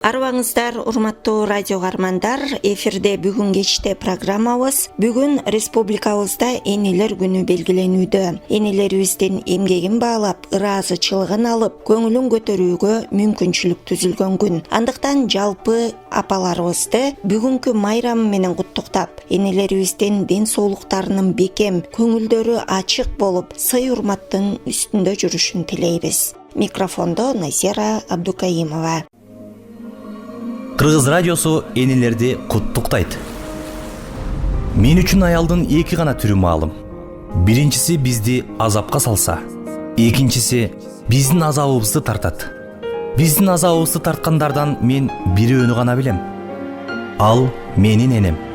Арбаңыздар, урматтуу радио каармандар, эфирде бүгүн кечте программабыз. Бүгүн республикабызда энелер күнү белгиленүүдө. Энелерибиздин эмгегин баалап, ыраазычылыгын алып, көңүлүн көтөрүүгө мүмкүнчүлүк түзүлгөн күн. Андыктан жалпы апаларыбызды бүгүнкү майрамы менен куттуктап, энелерибиздин ден соолуктарынын бекем, көңүлдөрү ачык болуп, сый-урматтын үстүндө жүрүшүн тилейбиз. Микрофондо Назира Абдукаимова. Кыргыз радиосу энелерди куттуктайт. Мен үчүн аялдын эки гана түрү маалым. Биринчиси бизди азапка салса, экинчиси биздин азабыбызды тартат. Биздин азабыбызды тарткандардан мен бирөөнү гана билем. Ал менин энем.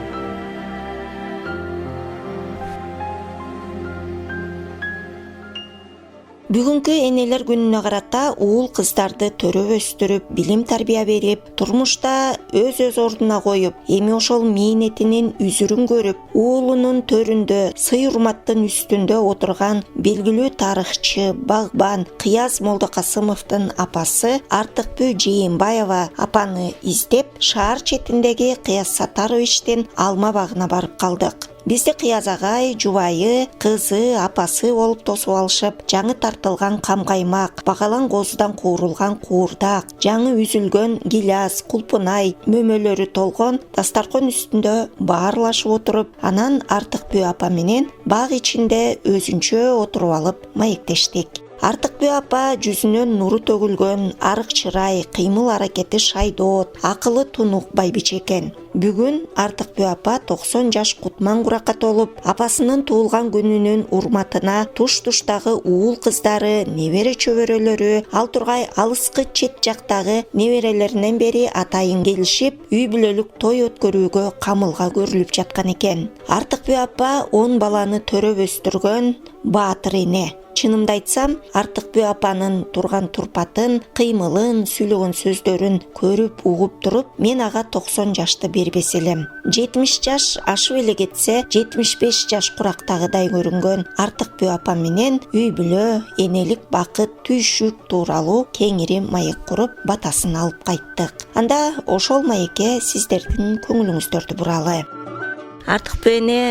Бүгүнкү энелер күнүнө карата уул кыздарды төрөп өстүрүп, билим тарбия берип, турмушта өз ордуна коюп, эми ошол мээнетинин үзүрүн көрүп, уулунун төрүндө, сый-урматтын үстүндө отурган белгилүү тарыхчы, багбан Кыяз Молдокасымовдун апасы Артыкбү Жээнбаева апаны издеп, шаар четиндеги Кыяз Сатаровичтин алма багына барып калдык. Бизди Кыяз агай, жубайы, кызы, апасы болуп тосуп алышып, жаңы тартылган камкаймак, багалан козудан куурулган куурдак, жаңы үзүлгөн гиляс, кулпунай, мөмөлөрү толгон дастаркан үстүндө баарлашып отуруп, анан Артыкбү апа менен бак ичинде өзүнчө отуруп алып маектештик. Артыкбү апа жүзүнөн нуру төгүлгөн, арык чырай, кыймыл аракети шайдоот, акылы тунук байбиче экен. Бүгүн Артыкбү апа 90 жаш кутман куракка толуп, апасынын туулган күнүнүн урматына туш-туштагы уул кыздары, небере чөбөрөлөрү, ал тургай алыскы чет жактагы неберелеринен бери атайын келишип, үй бүлөлүк той өткөрүүгө камылга көрүлүп жаткан экен. Артыкбү апа 10 баланы төрөп өстүргөн баатыр эне. Чынымды айтсам, Артыкбү апанын турган турпатын, кыймылын, сүйлөгөн сөздөрүн көрүп, угуп туруп, мен ага 90 жашты бербес элем. 70 жаш ашып эле кетсе, 75 жаш курактагыдай көрүнгөн Артыкбү апа менен үй бүлө, энелик бакыт, түйшүк тууралуу кеңири маек куруп, батасын алып кайттык. Анда ошол маекке сиздердин көңүлүңүздөрдү буралы. Артыкбү эне,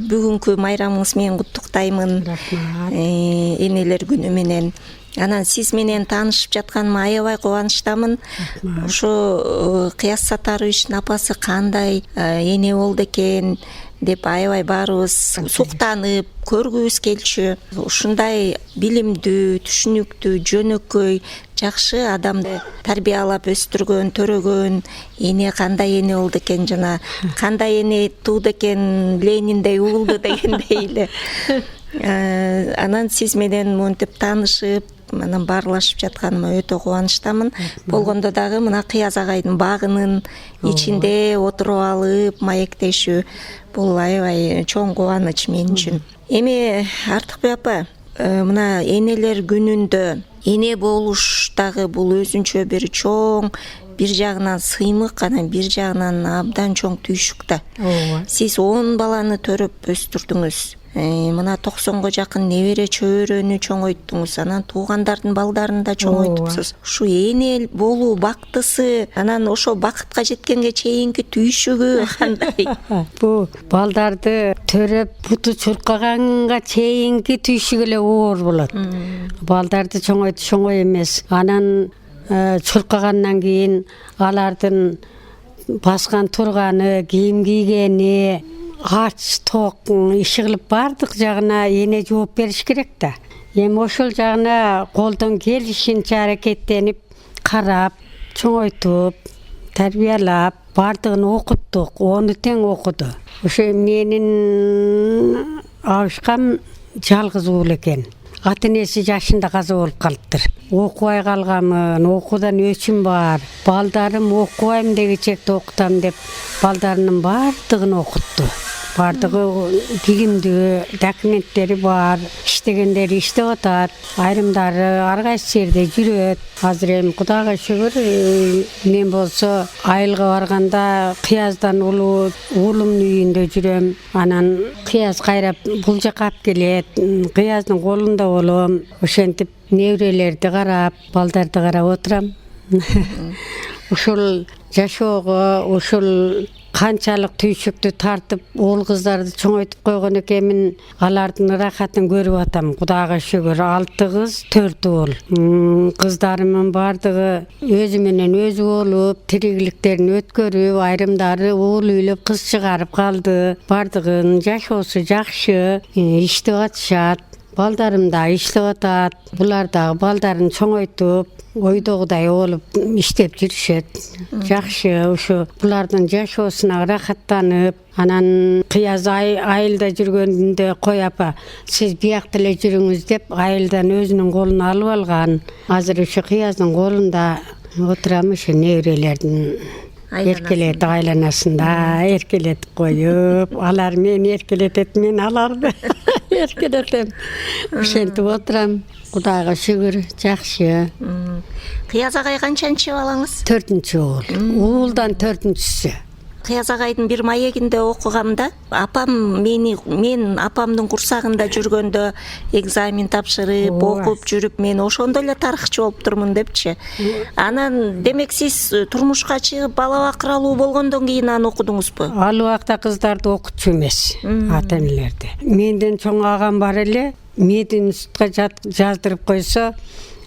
бүгүнкү майрамыңыз менен куттуктаймын. Энелер күнү менен. Анан сиз менен таанышып жатканыма аябай кубанычтамын. Ошо Кыяз Сатаровичтин апасы кандай эне болду экен деп аябай баарыбыз суктанып, көргүбүз келчү. Ушундай билимдүү, түшүнүктүү, жөнөкөй, жакшы адамды тарбиялап өстүргөн, төрөгөн эне кандай эне болду экен, жана кандай эне тууду экен, Лениндей уулду дегендей эле. Анан сиз менен монтип таанышып, анан баарлашып жатканыма өтө кубанычтамын. Болгондо дагы мына Кыяз агайдын багынын ичинде отуруп алып маектешүү бул аябай чоң кубаныч мен үчүн. Эми Артыкбү апа, мына энелер күнүндө эне болуш дагы бул өзүнчө бир чоң, бир жагынан сыймык, анан бир жагынан абдан чоң түйшүк да. Сиз 10 баланы төрөп өстүрдүңүз. Мына 90го жакын небере чөбөрөнү чоңойттуңуз, анан туугандардын балдарын да чоңойтупсуз. Ушу эне болуу бактысы, анан ошо бакытка жеткенге чейинки түйшүгү кандай? Бу балдарды төрөп буту чуркаганга чейинки түйшүк эле оор болот. Балдарды чоңой эмес. Анан чуркагандан кийин алардын баскан турганы, кийим кийгени, ач ток иши кылып баардык жагына эне жооп бериш керек да. Эми ошол жагына колдон келишинче аракеттенип, карап, чоңойтуп, тарбиялап, баардыгын окуттук, ону тең окуду. Ошо менин абышкам жалгыз уул экен. Ата-энеси жашында каза болуп калыптыр. Окубай калганмын, окуудан өчүм бар. Балдарым окубайм дегичекте окутам деп, балдарынын баардыгын окутту. Баардыгы билимдүү, документтери бар, иштегендери иштеп атат, айрымдары ар кайсы жерде жүрөт. Азыр эми Кудайга шүгүр, мен болсо айылга барганда Кыяздан улуу уулумдун үйүндө жүрөм. Анан Кыяз кайрап бул жака алып келет, Кыяздын колунда болом. Ошентип неберелерди карап, балдарды карап отурам. ушул жашоого ушул канчалык түйшүктү тартып уул кыздарды чоңойтуп койгон экенмин, алардын ырахатын көрүп атам. Кудайга шүгүр, 6 кыз, 4 уул. Кыздарымдын бардыгы өзү менен өзү болуп, тириклектерин өткөрүп, айрымдары уул үйлөп, кыз чыгарып калды. Бардыгынын жашоосу жакшы, иштеп атышат. Балдарым да иштеп атат. Булар дагы балдарын чоңойтуп, ойдогудай болуп иштеп жүрүшөт. Жакшы, ушу булардын жашоосуна ырахаттанып, анан кыяз айылда жүргөндө кой апа, сиз биякта эле жүрүңүз деп айылдан өзүнүн колуна алып алган. Азыр ушу кыяздын колунда отурам, ушу неберелердин эркелет айланасында эркелетип коюп, алар мени эркелетет, мен аларды эркелетем. Ошентип отурам. Кудайга шүгүр, жакшы. Кыяз агай канчанчы балаңыз? 4-чү уул. Уулдан 4-чүсү. Кыяз агайдын бир маегинде окугамда, мен апамдын курсагында жүргөндө экзамен тапшырып, окуп жүрүп, мен ошондо эле тарыхчы болуп турмун депчи. Анан демек сиз турмушка чыгып бала бакыралуу болгондон кийин аны окудуңузбу? Ал убакта кыздарды окутчу эмес, ата-энелерди. Менден чоң агам бар эле, мединститутка жаздырып койсо,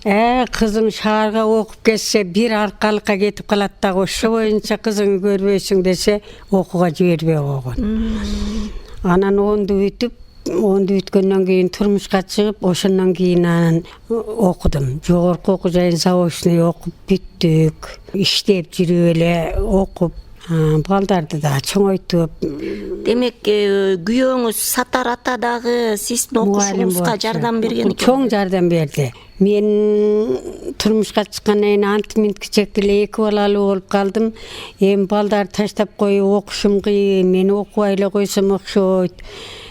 кызың шаарга окуп кетсе, бир аркалыкка кетип калат дагы, ошо боюнча кызыңды көрбөйсүң десе, окууга жибербей койгон. Анан 10ду бүткөндөн кийин турмушка чыгып, ошондон кийин анан окудум. Жогорку окуу жайын заочный окуп бүттүк. Иштеп жүрүп эле окуп, балдарды да чоңойтуп. Демек, күйөөңүз Сатар ата дагы сиздин окушуңузга жардам берген экен? Чоң жардам берди. Мен турмушка чыккандан кийин ант-минт кичектүү эле 2 балалуу болуп калдым. Эми балдарды таштап коюп окушум кыйын, мен окубай эле койсом окшойт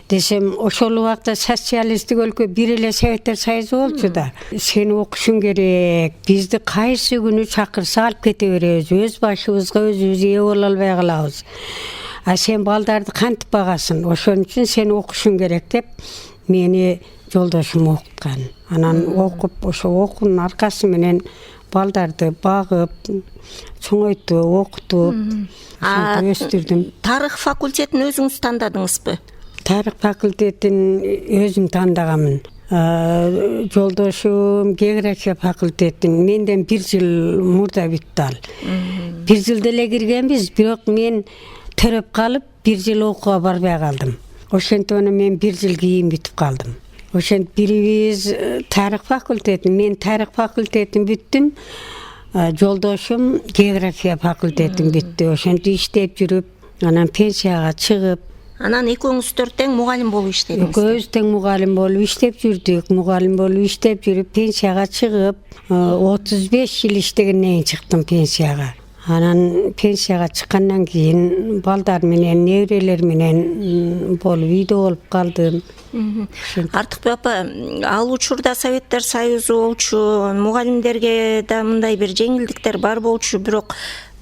десем, ошол убакта социалисттик өлкө бир эле Советтер Союзу болчу да. Сен окушуң керек. Бизди кайсы күнү чакырса алып кете беребиз. Өз башыбызга өзүбүз ээ боло албай калабыз. Сен балдарды кантип багасың? Ошон үчүн сен окушуң керек деп мени жолдошум окуткан. Анан окуп, ошо окуунун аркасы менен балдарды багып, чоңойтуп, окутуп, өстүрдүм. Тарых факультетин өзүңүз тандадыңызбы? Тарых факультетин өзүм тандаганмын. Жолдошум география факультетин менден 1 жыл мурда бүттү ал. 1 жылда эле киргенбиз, бирок мен төрөп калып 1 жыл окууга барбай калдым. Ошентип мен 1 жыл кийин бүтүп калдым. Ошентип бирибиз тарых факультетин, мен тарых факультетин бүттүм. Жолдошум география факультетин бүттү. Ошентип иштеп жүрүп, анан пенсияга чыгып, анан экөөңүздөр тең мугалим болуп иштедиңиз. Экөөбүз тең мугалим болуп иштеп жүрдүк. Мугалим болуп иштеп жүрүп, пенсияга чыгып, 35 жыл иштегенден кийин чыктым пенсияга. Анан пенсияга чыккандан кийин балдар менен, неберелер менен болуп үйдө болуп калдым. Артыкбек апа, ал учурда Советтер Союзу болчу, мугалимдерге да мындай бир жеңилдиктер бар болчу, бирок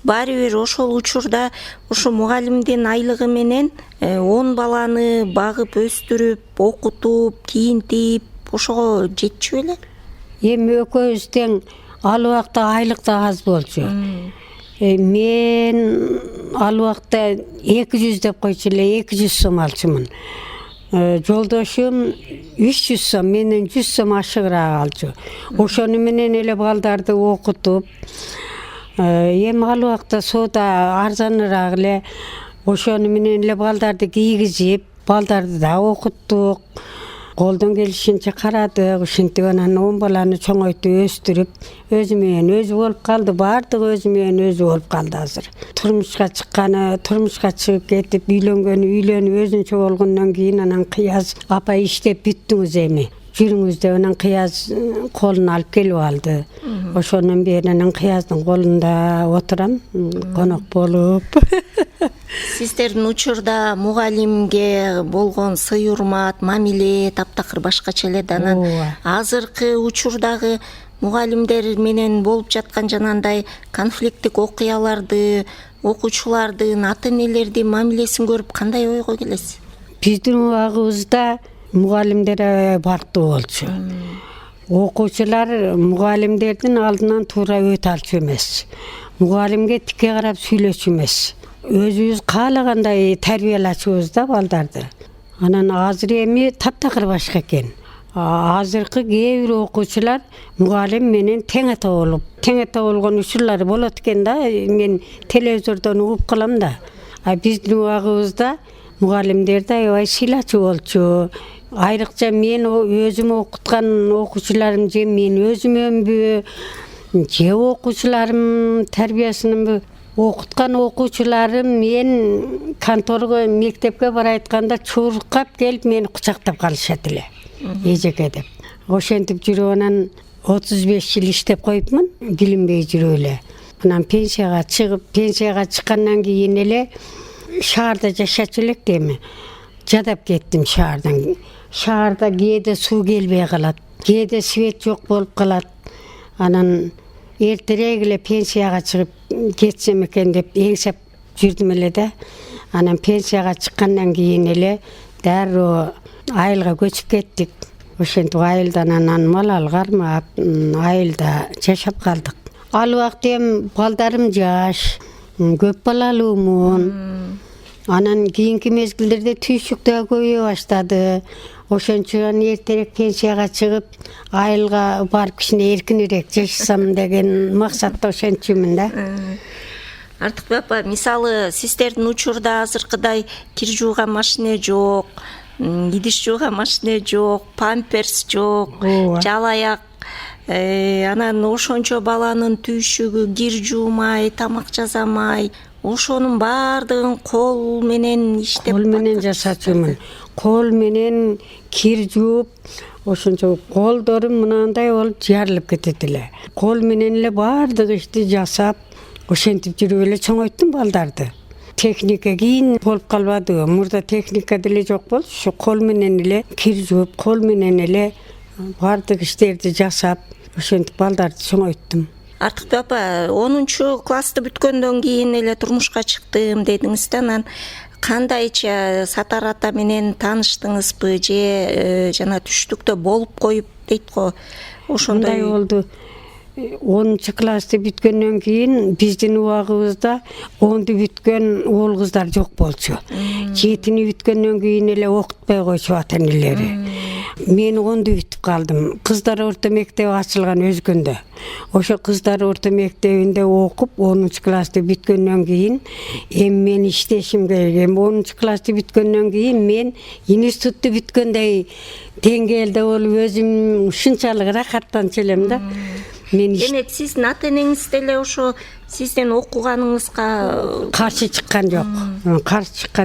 баары бир ошол учурда ошо мугалимдин айлыгы менен 10 баланы багып, өстүрүп, окутуп, кийинтип, ошого жетчү беле? Эми экөөбүз тең ал убакта айлык да аз болчу. Мен ал убакта 200 деп койчу эле, 200 сом алчумун. Жолдошум 300 сом, менден 100 сом ашыгыраак алчу. Ошону менен эле балдарды окутуп, эми ал убакта соода арзаныраак эле, ошону менен эле балдарды кийгизип, балдарды да окуттук. Колдон келишинче карадык, ушинтип анан 10 баланы чоңойтуп, өстүрүп, өзү менен өзү болуп калды, баардыгы өзү менен өзү болуп калды азыр. Турмушка чыгып кетип, үйлөнүп өзүнчө болгондон кийин анан кыяз апа иштеп бүттүңүз эми. Жүрүңүз деп анан кыяз колуна алып келип алды. Ошондон бери анан кыяздын колунда отурам, конок болуп. Сиздердин учурда мугалимге болгон сый урмат, мамиле таптакыр башкача эле да. Анан азыркы учурдагы мугалимдер менен болуп жаткан жанагындай конфликттик окуяларды, окуучулардын, ата-энелердин мамилесин көрүп кандай ойго келесиз? Биздин убагыбызда мугалимдер бактуу болчу. Окуучулар мугалимдердин алдынан туура өтө алчу эмес. мугалимге тике карап сүйлөчү эмес. Өзүбүз каалагандай тарбиялачубуз да балдарды. Анан азыр эми таптакыр башка экен. Азыркы кээ бир окуучулар мугалим менен тең ата болгон учурлар болот экен да. Мен телевизордон угуп калам да. Биздин убагыбызда мугалимдер да аябай сыйлачу болчу. Айрыкча мен өзүм окуткан окуучуларым же мен өзүмөнбү, же окуучуларым тарбиясынынбы окуткан окуучуларым мен конторго мектепке бара айтканда чуркап келип мени кучактап калышат эле. Эжеке деп. Ошентип жүрүп анан 35 жыл иштеп коюпмун, билинбей жүрүп эле. Анан пенсияга чыккандан кийин эле шаарда жашачу элек дейм. Жадап кеттим шаардан. Шаарда кээде суу келбей калат, кээде свет жок болуп калат. Анан эртерээк эле пенсияга чыгып кетсем экен деп эңсеп жүрдүм эле да. Анан пенсияга чыккандан кийин эле дароо айылга көчүп кеттик. Ошентип айылдан анан мал кармап, айылда жашап калдык. Ал убакта эми балдарым жаш, көп балалуумун. Анан кийинки мезгилдерде түйшүк да көбөйө баштады. Ошончон эртерээк пенсияга чыгып, айылга барып кичине эркинирээк жашасам деген максатта ошентчүмүн да. Артыкбек апа, мисалы сиздердин учурда азыркыдай кир жууган машина жок, идиш жууган машина жок, памперс жок, жалаяк. Анан ошончо баланын түйшүгү кир жуумай, тамак жасамай, ошонун баардыгын кол менен иштеп, кол менен жасачумун. Кол менен кир жууп, ошончо колдорум мынандай болуп жарылып кетет эле. Кол менен эле баардык ишти жасап, ошентип жүрүп эле чоңойттум балдарды. Техника кийин болуп калбады. Мурда техника деле жок болчу. Ушу кол менен эле кир жууп, кол менен эле баардык иштерди жасап, ошентип балдарды чоңойттум. Артыкбек апа, 10-классты бүткөндөн кийин эле турмушка чыктым дедиңиз да, анан кандайча Сатар ата менен тааныштыңызбы же жана түштүктө болуп коюп дейт го. Ошондой болду. 10-классты бүткөндөн кийин биздин убагыбызда 10-ду бүткөн уул кыздар жок болчу. 7-ни бүткөндөн кийин эле окутпай койчу ата-энелери. Мен 10-ду бүтүп калдым. Кыздар орто мектеби ачылган өзгөндө. Ошо кыздар орто мектебинде окуп 10-классты бүткөндөн кийин эми мен иштешим керек. 10-классты бүткөндөн кийин мен институтту бүткөндөй деңгээлде болуп өзүм ушунчалык рахаттанчу элем да. Демек сиздин ата-энеңиз деле ошо сиздин окуганыңызга каршы чыккан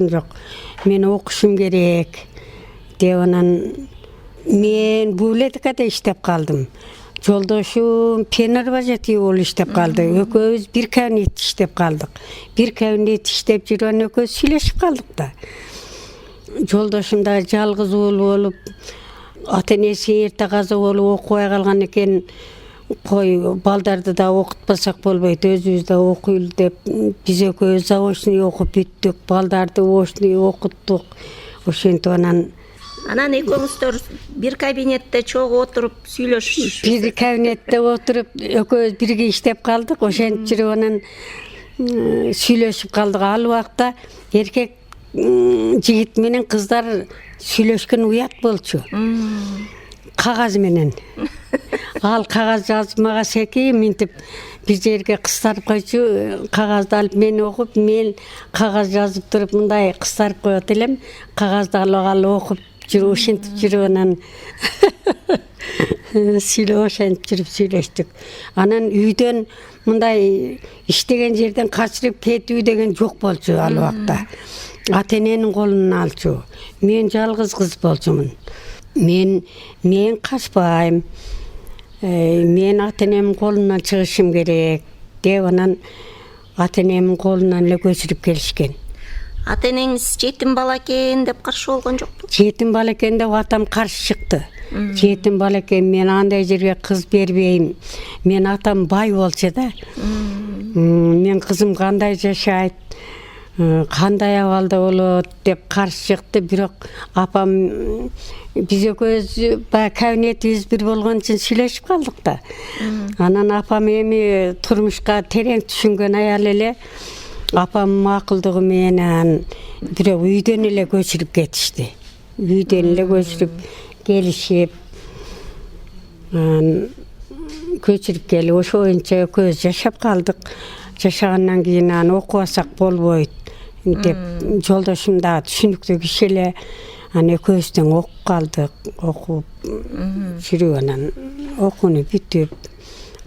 жок. Мен окушум керек деп анан мен библиотекада иштеп калдым. Жолдошум пенарбажати болуп иштеп калды. Экөөбүз бир кабинет иштеп калдык. Бир кабинет иштеп жүргөн экөөбүз сүйлөшүп калдык да. Жолдошум да жалгыз уул болуп, ата-энеси эрте каза болуп окубай калган экен. Кой балдарды да окутпасак болбойт, өзүбүз да окуйлу деп биз экөөбүз заочный окуп бүттүк, балдарды очный окуттук. Ошентип анан экөөңүздөр бир кабинетте чогуу отуруп сүйлөшүп, бир кабинетте отуруп экөөбүз бирге иштеп калдык. Ошентип жүрүп анан сүйлөшүп калдык. Ал убакта эркек жигит менен кыздар сүйлөшкөн уят болчу. Кагаз менен. Ал кагаз жазмага секи минтип бир жерге кыстарып койчу, кагазды алып мен окуп, мен кагаз жазып туруп мындай кыстарып коет элем. Кагазды алып окуп жүрүп, ошентип жүрүп анан ошентип жүрүп сүйлөштүк. Анан үйдөн мындай иштеген жерден качырып кетүү деген жок болчу ал убакта. Ата-эненин колунан алчу. Мен жалгыз кыз болчумун. Мен качпайм. Мен ата-энемдин колунан чыгышым керек деп анан ата-энемдин колунан эле көчүрүп келишкен. Ата-энеңиз жетим бала экен деп каршы болгон жокпу? Жетим бала экен деп атам каршы чыкты. Жетим бала экен, мен андай жерге кыз бербейм. Мен атам бай болчу да. Мен кызым кандай жашайт? кандай абалда болот деп каршы чыкты. Бирок апам биз экөөбүз баягы кабинетибиз бир болгон үчүн сүйлөшүп калдык да. Анан апам эми турмушка терең түшүнгөн аял эле. Апам макулдугу менен бирок үйдөн эле көчүрүп кетишти. Үйдөн эле көчүрүп келишип, көчүрүп келип ошо боюнча экөөбүз жашап калдык. Жашагандан кийин аны окубасак болбойт деп жолдошум да түшүнүктүү киши эле. Аны экөөбүздөн окуп калдык. Окуп жүрүп анан окууну бүтүп,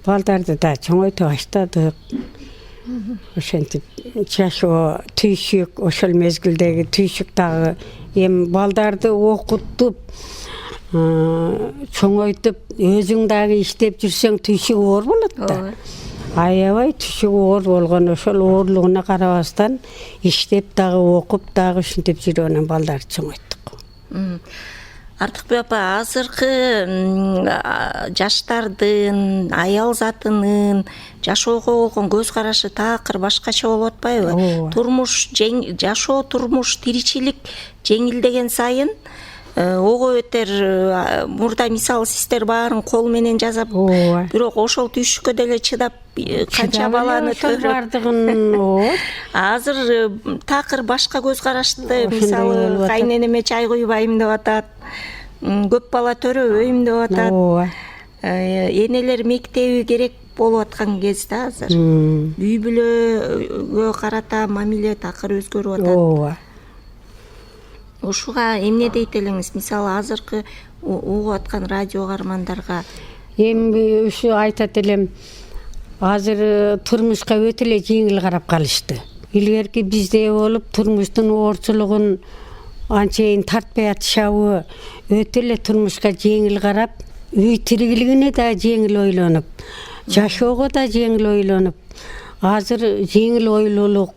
балдарды да чоңойто баштадык. Ошентип жашоо түйшүк, ошол мезгилдеги түйшүк дагы эми балдарды окутуп, чоңойтуп, өзүң дагы иштеп жүрсөң түйшүк оор болот да. Аябай түйшүк оор болгон, ошол оорлугуна карабастан иштеп дагы окуп дагы ушинтип жүрүп анан балдарды чоңойттук. Артыкбек апа, азыркы жаштардын, аял затынын жашоого болгон көз карашы такыр башкача болуп атпайбы? Турмуш, жашоо, турмуш, тиричилик жеңилдеген сайын ого өтер. Мурда мисалы сиздер баарын кол менен жазап, бирок ошол түйшүккө деле чыдап канча баланы төрөп. Азыр такыр башка көз карашты. Мисалы кайненеме чай куйбайм деп атат. Көп бала төрөбөйм деп атат. Энелер мектеби керек болуп аткан кезде азыр. Үй бүлөгө карата мамиле такыр өзгөрүп атат. Ушуга эмне дейт элеңиз? Мисалы азыркы угуп аткан радио каармандарга. Эми ушу айтат элем, азыр турмушка өтө эле жеңил карап калышты. Илгерки бизде болуп турмуштун оорчулугун анчейин тартпай атышабы, өтө эле турмушка жеңил карап, үй тиригилигине да жеңил ойлонуп, жашоого да жеңил ойлонуп, азыр жеңил ойлуулук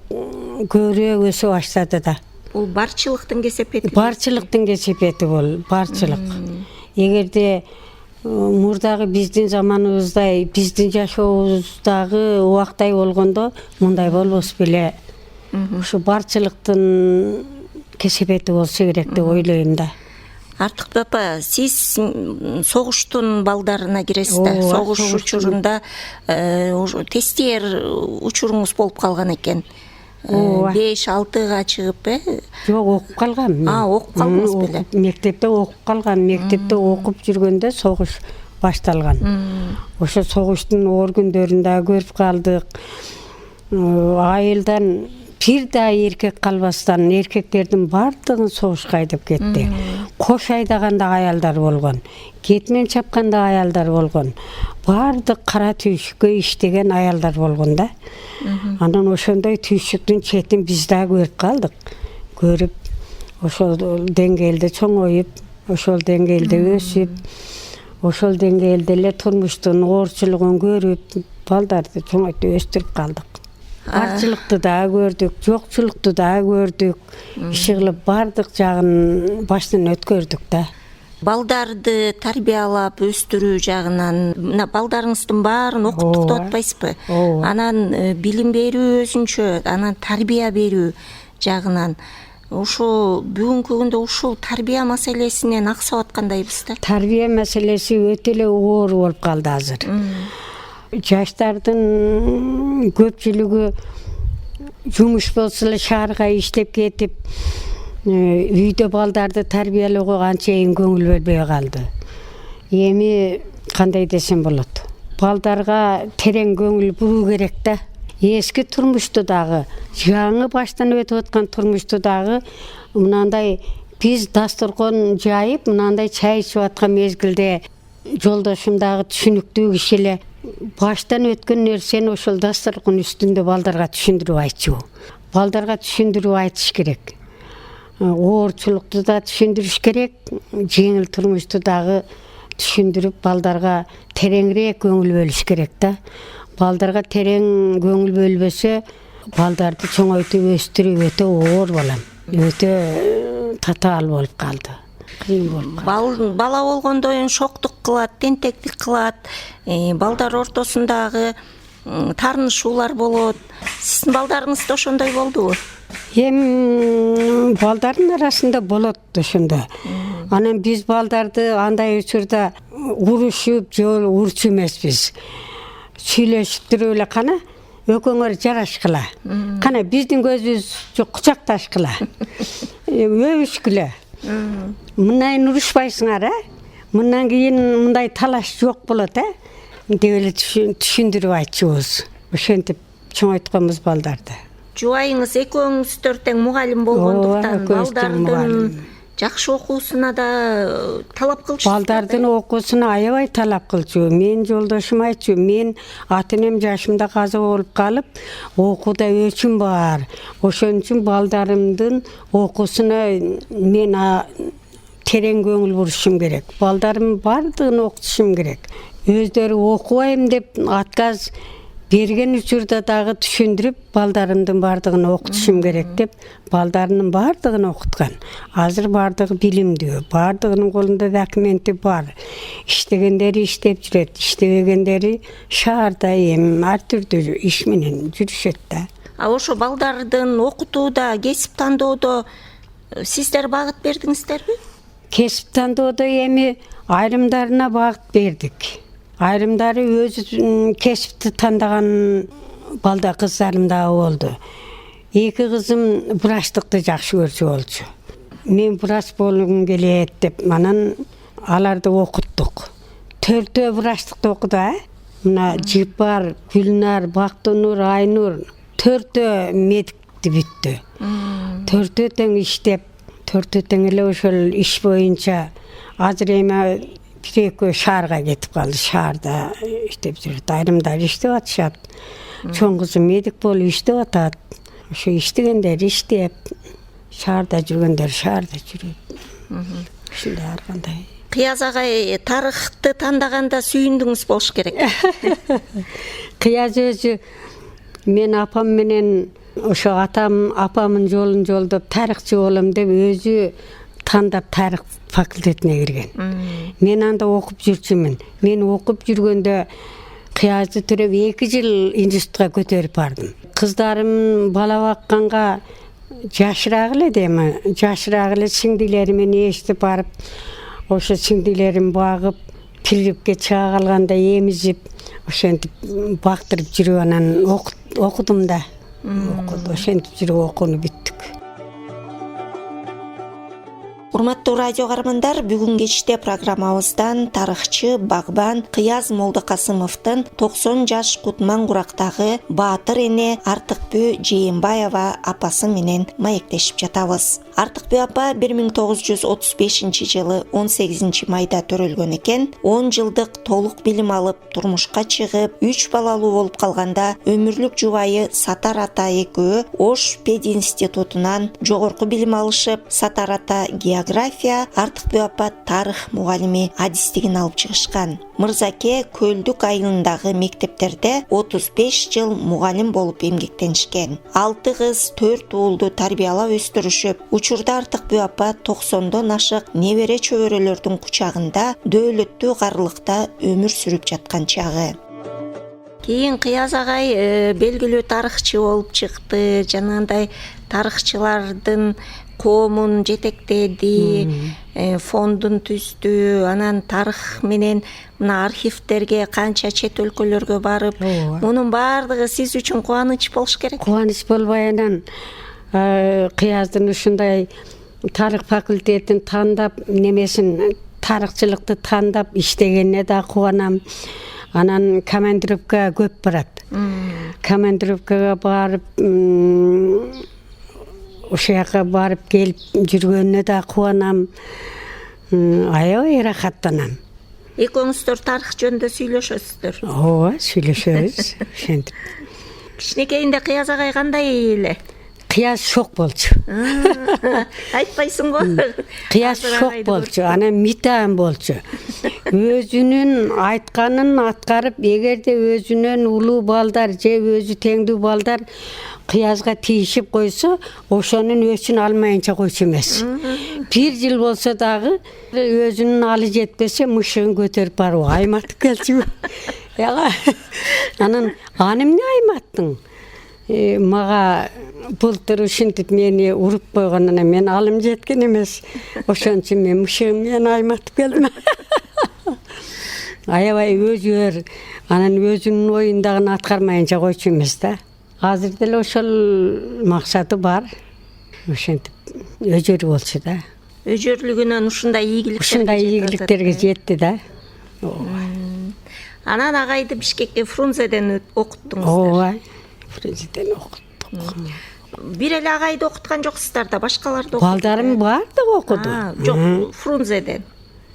көбүрөөк өсө баштады да. Бул барчылыктын кесепети. Барчылыктын кесепети бул, барчылык. Эгерде мурдагы биздин заманыбыздай, биздин жашообуздагы убактай болгондо мындай болбос беле. Ушу барчылыктын кесепети болсо керек деп ойлойм да. Артыкбек апа, сиз согуштун балдарына киресиз да. Согуш учурунда тестер учуруңуз болуп калган экен. 5-6-га чыгып, Жок, окуп калгам. Окуп калдыңыз беле? Мектепте окуп калгам. Мектепте окуп жүргөндө согуш башталган. Ошо согуштун оор күндөрүн да көрүп калдык. Айылдан бир да эркек калбастан эркектердин бардыгын согушка айдап кетти. Кош айдаганда аялдар болгон, кетмен чапканда аялдар болгон. Бардык кара түйшүккө иштеген аялдар болгон да. Анан ошондой түйшүктүн четин биз да көрүп калдык. Көрүп, ошол деңгээлде чоңоюп, ошол деңгээлде өсүп, ошол деңгээлде эле турмуштун оорчулугун көрүп, балдарды чоңойтуп өстүрүп калдык. Барчылыкты да көрдүк, жокчулукту да көрдүк. Иши кылып бардык жагын баштан өткөрдүк да. Балдарды тарбиялап өстүрүү жагынан, мына балдарыңыздын баарын окуттук деп атпайсызбы? Анан билим берүү өзүнчө, анан тарбия берүү жагынан ошо бүгүнкү күндө ушул тарбия маселесинен аксап аткандайбыз да. Тарбия маселеси өтө эле оор болуп калды азыр. Жаштардын көпчүлүгү жумуш болсо эле шаарга иштеп кетип, үйдө балдарды тарбиялоого анчейин көңүл бөлбөй калды. Эми кандай десем болот? Балдарга терең көңүл буруу керек да. Эски турмушту дагы, жаңы баштан өтүп аткан турмушту дагы мынандай биз дасторкон жайып, мынандай чай ичип аткан мезгилде жолдошум дагы түшүнүктүү киши эле баштан өткөн нерсени ошол дасторкон үстүндө балдарга түшүндүрүп айтчу. Балдарга түшүндүрүп айтыш керек. Оорчулукту да түшүндүрүш керек, жеңил турмушту дагы түшүндүрүп балдарга тереңирээк көңүл бөлүш керек да. Балдарга терең көңүл бөлбөсө, балдарды чоңойтуп өстүрүү өтө оор болот. Өтө татаал болуп калды. Бала болгондо шоктук кылат, тентектик кылат, балдар ортосундагы таарынышуулар болот. Сиздин балдарыңыз да ошондой болдубу? Эми балдардын арасында болот ошондо. Анан биз балдарды андай учурда урушуп же урчу эмеспиз. Сүйлөшүп туруп эле кана экөөңөр жарашкыла. Кана биздин көзүбүз кучакташкыла. Өбүшкүлө. Мындай урушпайсыңар, мындан кийин мындай талаш жок болот, деп эле түшүндүрүп айтчубуз. Ошентип чоңойтконбуз балдарды. Жубайыңыз экөөңүздөр тең мугалим болгондуктан балдардын жакшы окуусуна да талап кылчу. Балдардын окуусуна аябай талап кылчу. Мен жолдошум айтчу, мен ата-энем жашымда каза болуп калып, окууда өчүм бар. Ошон үчүн балдарымдын окуусуна мен терең көңүл бурушум керек. Балдарым бардыгын окутушум керек. Өздөрү окубайм деп отказ берген учурда дагы түшүндүрүп, балдарымдын бардыгын окутушум керек деп, балдарынын бардыгын окуткан. Азыр бардыгы билимдүү, бардыгынын колунда документи бар. Иштегендери иштеп жүрөт, иштебегендери шаарда ар түрдүү иш менен жүрүшөт да. Ошо балдардын окутууда, кесип тандоодо сиздер багыт бердиңиздерби? Кесип тандоодо эми айрымдарына багыт бердик. Айрымдары өзү кесипти тандаган балда кыздарым да болду. Эки кызым врачтыкты жакшы көрчү болчу. Мен врач болгум келет деп, анан аларды окуттук. 4 врачтыкты окуду, Мына Жипар, Гүлнар, Бактынур, Айнур 4 медикти бүттү. 4 тең иштеп, 4 тең эле ошол иш боюнча азыр эми бир-экөө шаарга кетип калды. Шаарда иштеп жүрөт. Айрымдар иштеп атышат. Чоң кызым медик болуп иштеп атат. Ошо иштегендер иштеп, шаарда жүргөндөр шаарда жүрөт. Ушундай ар кандай. Кыяз агай, тарыхты тандаганда сүйүндүңүз болуш керек. Кыяз өзү мен апам менен ошо апамын жолун жолдоп тарыхчы болом деп өзү тандап тарых факультетине кирген. Мен анда окуп жүрчүмүн. Мен окуп жүргөндө Кыязды төрөп 2 жыл институтка көтөрүп бардым. Кыздарым бала бакканга жашыраак эле дейм. Жашыраак эле сиңдилеримен эстип барып, ошо сиңдилерим багып, тирипке чыга калганда эмизип, ошентип бактырып жүрүп анан окудум да. Ошентип жүрүп окууну бүттүк. Урматтуу радио кармандар, бүгүн кечте программабыздан тарыхчы Багбан Кыяз Молдокасымовдун 90 жаш кутман курактагы баатыр эне Артыкбү Жээнбаева апасы менен маектешип жатабыз. Артыкбү апа 1935 жылы 18 майда төрөлгөн экен. 10 жылдык толук билим алып, турмушка чыгып, 3 балалуу болуп калганда өмүрлүк жубайы Сатар ата экөө Ош пединститутунан жогорку билим алышып, Сатар ата география, Артыкбү апа тарых мугалими адистигин алып чыгышкан. Мырзаке Көлдүк айылындагы мектептерде 35 жыл мугалим болуп эмгектенишкен. 6 кыз, 4 уулду тарбиялап өстүрүшүп, учурда Артыкбү апа 90дон ашык небере чөбөрөлөрдүн кучагында дөөлөттүү карлыкта өмүр сүрүп жаткан чагы. Кийин Кыяз агай белгилүү тарыхчы болуп чыкты, жанагындай тарыхчылардын коомун жетектеди, фондун түздү, анан тарых менен мына архивдерге, канча чет өлкөлөргө барып, мунун баардыгы сиз үчүн кубаныч болуш керек. Кубаныч болбой анан Кыяздын ушундай тарых факультетин тандап, немесин тарыхчылыкты тандап иштегенине да кубанам. Анан командировка көп барат. Командировкага барып, ошол жака барып келип жүргөнүнө да кубанам. Аябай ырахаттанам. Экөөңүздөр тарых жөнүндө сүйлөшөсүздөр? Ооба, сүйлөшөбүз. Ошентип. Кичинекейинде Кыяз агай кандай эле? Кыяз шок болчу. Айтпайсыңбы? Кыяз шок болчу, анан митаан болчу. Өзүнүн айтканын аткарып, эгерде өзүнөн улуу балдар же өзү теңдүү балдар Кыязга тийишип койсо, ошонун өчүн алмайынча койчу эмес. 1 жыл болсо дагы өзүнүн алы жетпесе, мышыгын көтөрүп барып айматып келчү. Анан эмне айматтың? Мага былтыр ушинтип мени уруп койгонуна мен алым жеткен эмес. Ошон үчүн мен мышыгым менен аймактып келдим. Аябай өзгөр, анан өзүнүн оюн дагы аткармайынча койчу эмес да. Азыр деле ошол максаты бар. Ошентип өзгөрүү болчу да. Өжөрлүгүнөн ушундай ийгиликтерге жетти да. Анан агайды Бишкекке Фрунзеден окуттуңуздар. Ооба, Фрунзеден окуттук. Бир эле агайды окуткан жоксуздар да, башкаларды окуттук. Балдарым баардыгы окуду. Жок, Фрунзеден.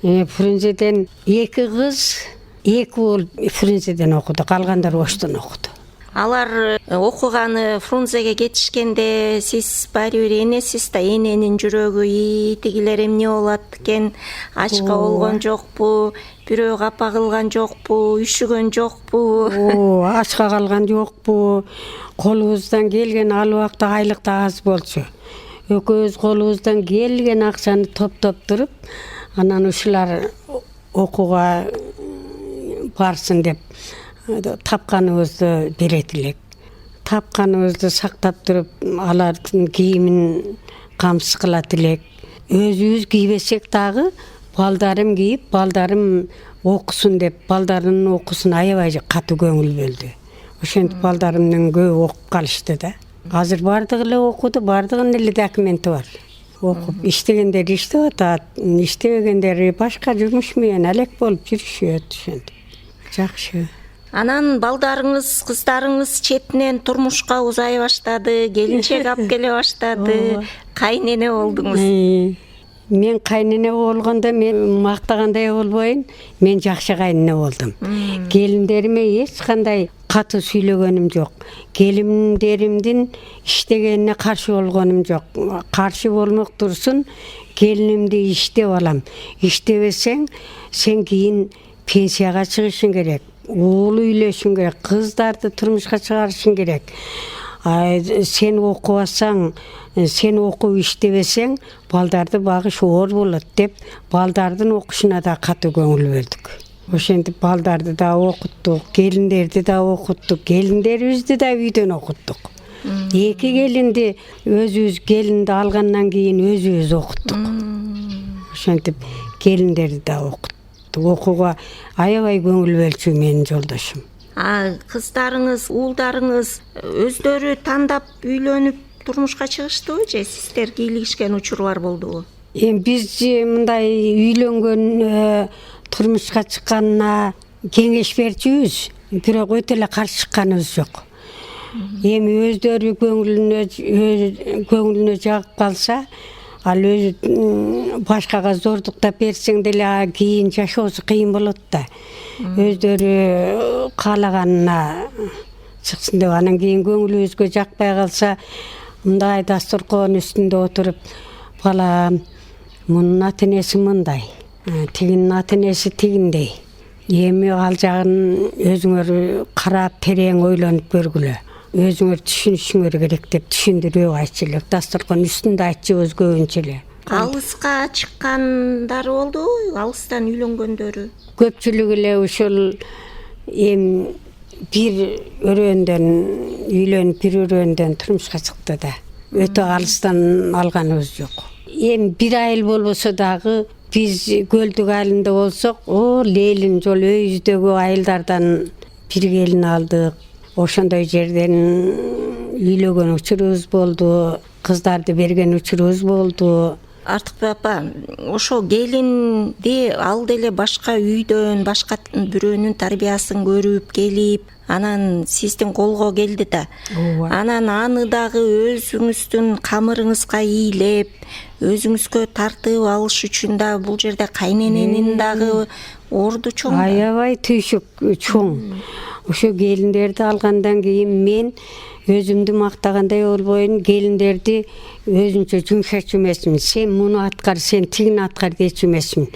Фрунзеден 2 кыз, 2 уул Фрунзеден окуду, калгандары Оштон окуду. Алар окуганы Фрунзеге кетишкенде сиз баары бир энесиз да, эненин жүрөгү тигилер эмне болот экен, ачка болгон жокпу, бирөө капа кылган жокпу, үшүгөн жокпу? Ачка калган жокпу. Колубуздан келген ал убакта айлык да аз болчу. Экөөбүз колубуздан келген акчаны топтоп туруп, анан ушулар окууга барсын деп тапканыбызды берет элек. Тапканыбызды сактап туруп, алардын кийимин камсыз кылат элек. Өзүбүз кийбесек дагы балдарым кийип, балдарым окусун деп, балдарынын окуусуна аябай катуу көңүл бөлдү. Ошентип балдарымдын көбү окуп калышты да. Азыр бардыгы эле окуду, бардыгынын эле документи бар. Окуп иштегендер иштеп атат, иштебегендери башка жумуш менен алек болуп жүрүшөт. Ошентип жакшы. Анан балдарыңыз, кыздарыңыз четинен турмушка узай баштады, келинчек алып келе баштады, кайнене болдуңуз. Мен кайнене болгондо мен мактагандай болбойн, мен жакшы кайнене болдум. Келиндериме эч кандай катуу сүйлөгөнүм жок. Келиндеримдин иштегенине каршы болгонум жок. Каршы болмок турсун, келинимди иштеп алам. Иштебесең, сен кийин пенсияга чыгышың керек. Уул үйлөшүң керек, кыздарды турмушка чыгарышың керек. Сен окубасаң, сен окуп иштебесең, балдарды багыш оор болот деп, балдардын окушуна да катуу көңүл бөлдүк. Ошентип балдарды да окуттук, келиндерди да окуттук, келиндерибизди да үйдөн окуттук. 2 келинди өзүбүз келинди алгандан кийин өзүбүз окуттук. Ошентип келиндерди да окуттук. Окууга аябай көңүл бөлчү менин жолдошум. Кыздарыңыз, уулдарыңыз өздөрү тандап үйлөнүп турмушка чыгыштыбы же сиздер кийлигишкен учурлар болдубу? Биз мындай үйлөнгөн турмушка чыкканына кеңеш берчүбүз, бирок өтө эле каршы чыкканыбыз жок. Эми өздөрү көңүлүнө жагып калса, ал өзү башкага зордуктап берсең деле кийин жашоосу кыйын болот да. Өздөрү каалаганына чыксын деп, анан кийин көңүлүбүзгө жакпай калса, мындай дасторкон үстүндө отуруп, балам, мунун ата-энеси мындай, тигинин ата-энеси тигиндей. Эми ал жагын өзүңөр карап, терең ойлонуп көргүлө. Өзүңөр түшүнүшүңөр керек деп түшүндүрүп айтчу элек. Дасторкон үстүндө айтчыбыз көбүнчө эле. Алыска чыккандары болдубу? Алыстан үйлөнгөндөрү? Көпчүлүгү эле ушул бир өрөөндөн үйлөнүп, бир өрөөндөн турмушка чыкты да. Өтө алыстан алганыбыз жок. Бир айыл болбосо дагы биз Көлдүк айылында болсок, Лейлин жол өйүздөгү айылдардан бир келин алдык. Ошондой жерден үйлөгөн учурубуз болду, кыздарды берген учурубуз болду. Артыкбек апа, ошо келинди ал деле башка үйдөн, башка бирөөнүн тарбиясын көрүп келип, анан сиздин колго келди да. Анан аны дагы өзүңүздүн камырыңызга ийилеп, өзүңүзгө тартып алыш үчүн да бул жерде кайнененин дагы орду чоң. Аябай түйшүк чоң. Ошо келиндерди алгандан кийин мен өзүмдү мактагандай болбойн, келиндерди өзүнчө жумшачу эмесмин. Сен муну аткар, сен тигини аткар дечү эмесмин.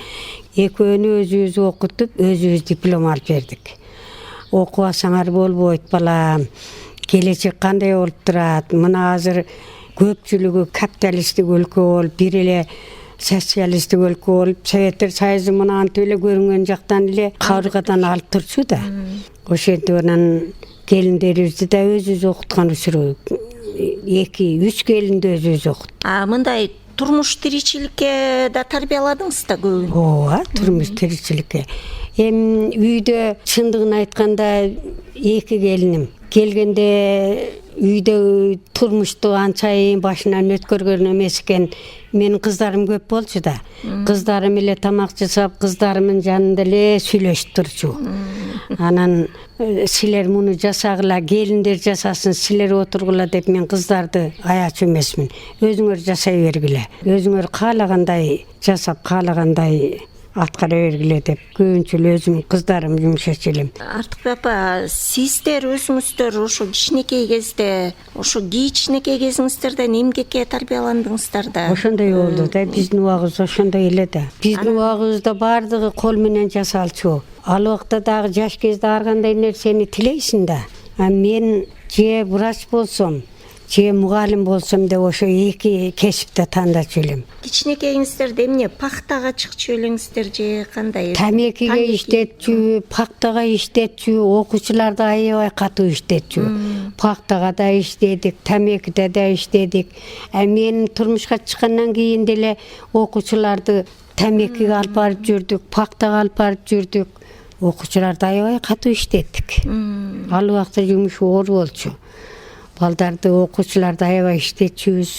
Экөөнү өзүбүз окутуп, өзүбүз диплом алып бердик. Окубасаңар болбойт балам. Келечек кандай болуп турат? Мына азыр көпчүлүгү капиталисттик өлкө болуп, бир эле социалисттик өлкө болуп, Советтер Союзу мына антип эле көрүнгөн жактан эле кабыргадан алып турчу да. Ошентип анан келиндерибизди да өзүбүз окуткан учуру 2-3 келинди өзүбүз окуттук. Мындай турмуш тиричиликке да тарбияладыңыз да көбүн? Ооба, турмуш тиричиликке. Эми үйдө чындыгын айтканда 2 келиним келгенде үйдө турмушту анчайын башынан өткөргөн эмес экен. Менин кыздарым көп болчу да. Кыздарым эле тамак жасап, кыздарымдын жанында эле сүйлөшүп турчу. Анан силер муну жасагыла, келиндер жасасын, силер отургула деп мен кыздарды аячу эмесмин. Өзүңөр жасай бергиле. Өзүңөр каалагандай жасап, каалагандай аткара бергиле деп көбүнчө өзүм кыздарым жумшачу элем. Артыкбек апа, сиздер өзүңүздөр ошо кичинекей кезде, ошо кичинекей кезиңиздерден эмгекке тарбияландыңыздар да? Ошондой болду да, биздин убагыбыз ошондой эле да. Биздин убагыбызда баардыгы кол менен жасалчу. Ал убакта дагы жаш кезде ар кандай нерсени тилейсиң да. Мен же врач болсом, же мугалим болсом деп ошо 2 кесипти тандачу элем. Кичинекейиңиздерде эмне, пахтага чыкчу элеңиздер же кандай? Тамекиге иштетчү, пахтага иштетчү, окуучуларды аябай катуу иштетчү. Пахтага да иштедик, тамекиде да иштедик. Мен турмушка чыккандан кийин деле окуучуларды тамекиге алып барып жүрдүк, пахтага алып барып жүрдүк. Окуучуларды аябай катуу иштеттик. Ал убакта жумуш оор болчу. Балдарды, окуучуларды аябай иштетчүбүз.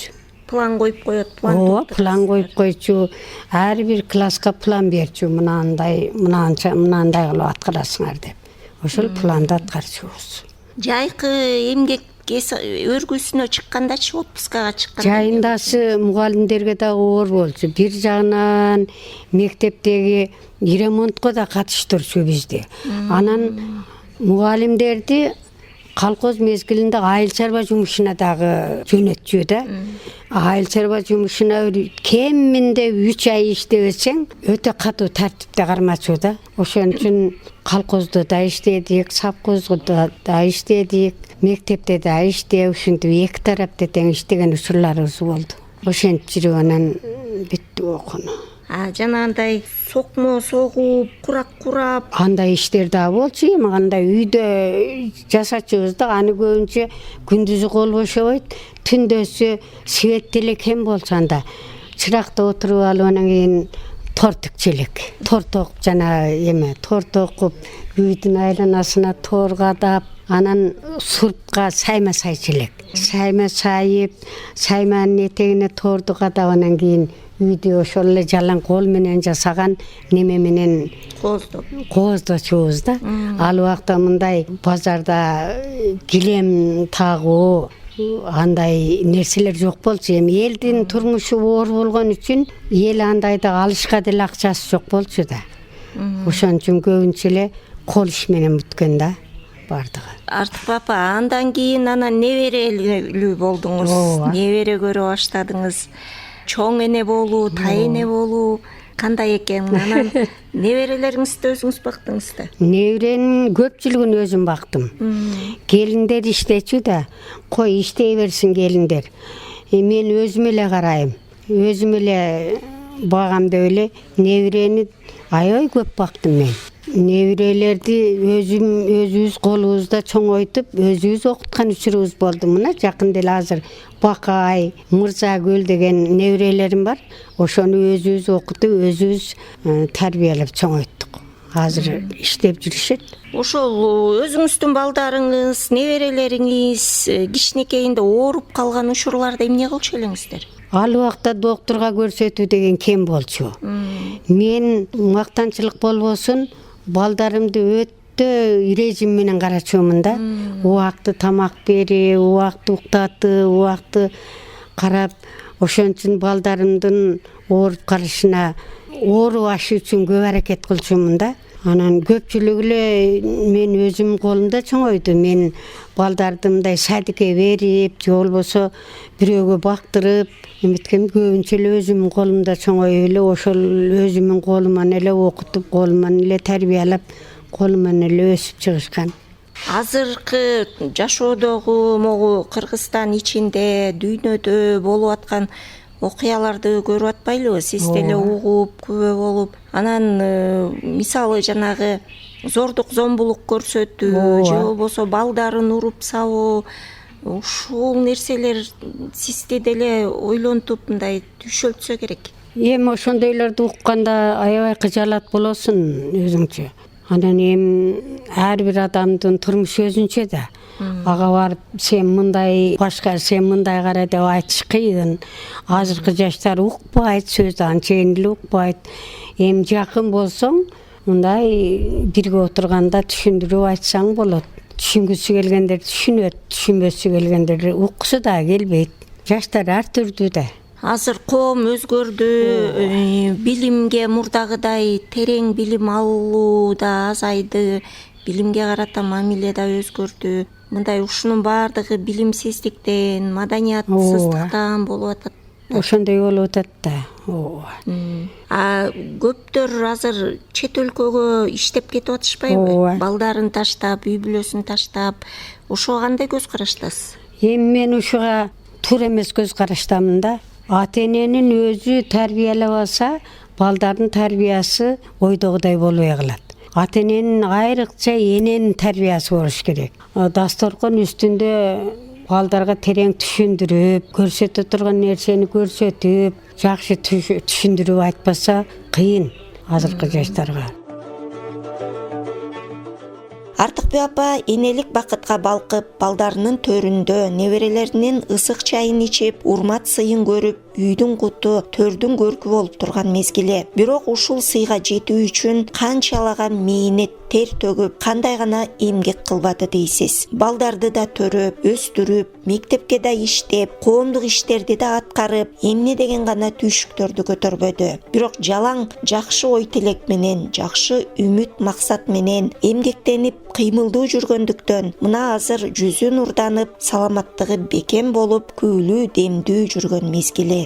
План коюп коет, план коюп койчу. Ар бир класска план берчү. Мынандай кылып аткарасыңар деп. Ошол планды аткарчубуз. Жайкы эмгек өргүсүнө чыккандачы, отпускага чыкканда? Жайындасы мугалимдерге дагы оор болчу. Бир жагынан мектептеги ремонтко да катыштырчу бизди. Анан мугалимдерди колхоз мезгилинде айыл чарба жумушуна дагы жөнөтчү да. Айыл чарба жумушуна кеминде 3 ай иштебесең, өтө катуу тартипте кармачу да. Ошон үчүн колхоздо да иштедик, совхоздо да иштедик, мектепте да иштеп, ушинтип 2 тарапта тең иштеген учурларыбыз болду. Ошентип жүрүп анан бүттү окууну. Жанагындай сокмо согуп, курак курап, андай иштер да болчу. Эми кандай үйдө жасачубуз да, аны көбүнчө күндүзү кол бошобойт, түндөсү свет деле кем болсо анда чыракта отуруп алып анан кийин торт тикчилик. Торт окуп торт окуп, үйдүн айланасына тор кадап, анан сурпка сайма сайчылык. Сайма сайып, сайманын этегине торду кадап анан кийин үйдө ошол эле жалаң кол менен жасаган неме менен кооздочубуз да. Ал убакта мындай базарда килем тагуу, андай нерселер жок болчу. Эми элдин турмушу оор болгон үчүн эл андай да алышка деле акчасы жок болчу да. Ошон үчүн көбүнчө эле кол иш менен бүткөн да бардыгы. Артыкбек апа, андан кийин анан неберелүү болдуңуз, небере көрө баштадыңыз. Чоң эне болуу, тай эне болуу кандай экен? Анан неберелериңизди өзүңүз бактыңыз да? Неберенин көпчүлүгүн өзүм бактым. Келиндер иштечү да, кой иштей берсин келиндер. Мен өзүм эле карайм, өзүм эле багам деп эле неберени аябай көп бактым мен. Неберелерди өзүбүз колубузда чоңойтуп, өзүбүз окуткан учурубуз болду. Мына жакын деле азыр Бакай, Мырзагүл деген неберелерим бар. Ошону өзүбүз окутуп, өзүбүз тарбиялап чоңойттук. Азыр иштеп жүрүшөт. Ошол өзүңүздүн балдарыңыз, неберелериңиз кичинекейинде ооруп калган учурларда эмне кылчу элеңиздер? Ал убакта доктурга көрсөтүү деген кем болчу. Мен мактанчылык болбосун, балдарымды өтө режим менен карачумун да. Убакты тамак берип, убакты уктатып, убакты карап, ошон үчүн балдарымдын ооруп калышына оорубашы үчүн көп аракет кылчумун да. Анан көпчүлүгү эле мен өзүм колумда чоңойду. Мен балдарды мындай садикке берип, же болбосо бирөөгө бактырып, эметкен көбүнчө эле өзүмдүн колумда чоңоюп эле, ошол өзүмдүн колуман эле окутуп, колуман эле тарбиялап, колуман эле өсүп чыгышкан. Азыркы жашоодогу могу Кыргызстан ичинде, дүйнөдө болуп аткан окуяларды көрүп атпайлыбы? Сиз деле угуп, күбө болуп, анан мисалы жанагы зордук зомбулук көрсөтүү, же болбосо балдарын уруп сабуу, ушул нерселер сизди деле ойлонтуп мындай түшөлтсө керек. Эми ошондойлорду укканда аябай кыжалат болосуң өзүңчө. Анан эми ар бир адамдын турмушу өзүнчө да. Ага барып сен мындай башка, сен мындай кара деп айтыш кыйын. Азыркы жаштар укпайт, сөздү анчейин эле укпайт. Эми жакын болсоң, мындай бирге отурганда түшүндүрүп айтсаң болот. Түшүнгүсү келгендер түшүнөт, түшүнбөсү келгендер уккусу да келбейт. Жаштар ар түрдүү да. Азыр коом өзгөрдү, билимге мурдагыдай терең билим алуу да азайды, билимге карата мамиле да өзгөрдү. Мындай ушунун баардыгы билимсиздиктен, маданиятсыздыктан болуп атат. Ошондой болуп атат да. Ооба. Көптөр азыр чет өлкөгө иштеп кетип атышпайбы? Ооба. Балдарын таштап, үй бүлөсүн таштап. Ошого кандай көз караштасыз? Эми мен ушуга туура эмес көз караштамын да. Ата-эненин өзү тарбиялап алса, балдардын тарбиясы ойдогудай болбой калат. Ата-эненин айрыкча эненин тарбиясы болуш керек. Дасторкон үстүндө балдарга терең түшүндүрүп, көрсөтө турган нерсени көрсөтүп, жакшы түшүндүрүп айтпаса кыйын азыркы жаштарга. Артыкбек апа энелик бакытка балкып, балдарынын төрүндө неберелеринин ысык чайын ичип, урмат сыйын көрүп, үйдүн куту, төрдүн көркү болуп турган мезгили. Бирок ушул сыйга жетүү үчүн канчалаган мээнет, тер төгүп, кандай гана эмгек кылбады дейсиз. Балдарды да төрөп, өстүрүп, мектепке да иштеп, коомдук иштерди да аткарып, эмне деген гана түйшүктөрдү көтөрбөдү. Бирок жалаң жакшы ой тилек менен, жакшы үмүт максат менен эмгектенип кыймылдуу жүргөндүктөн мына азыр жүзү нурданып, саламаттыгы бекем болуп, күйлүү демдүү жүргөн мезгили.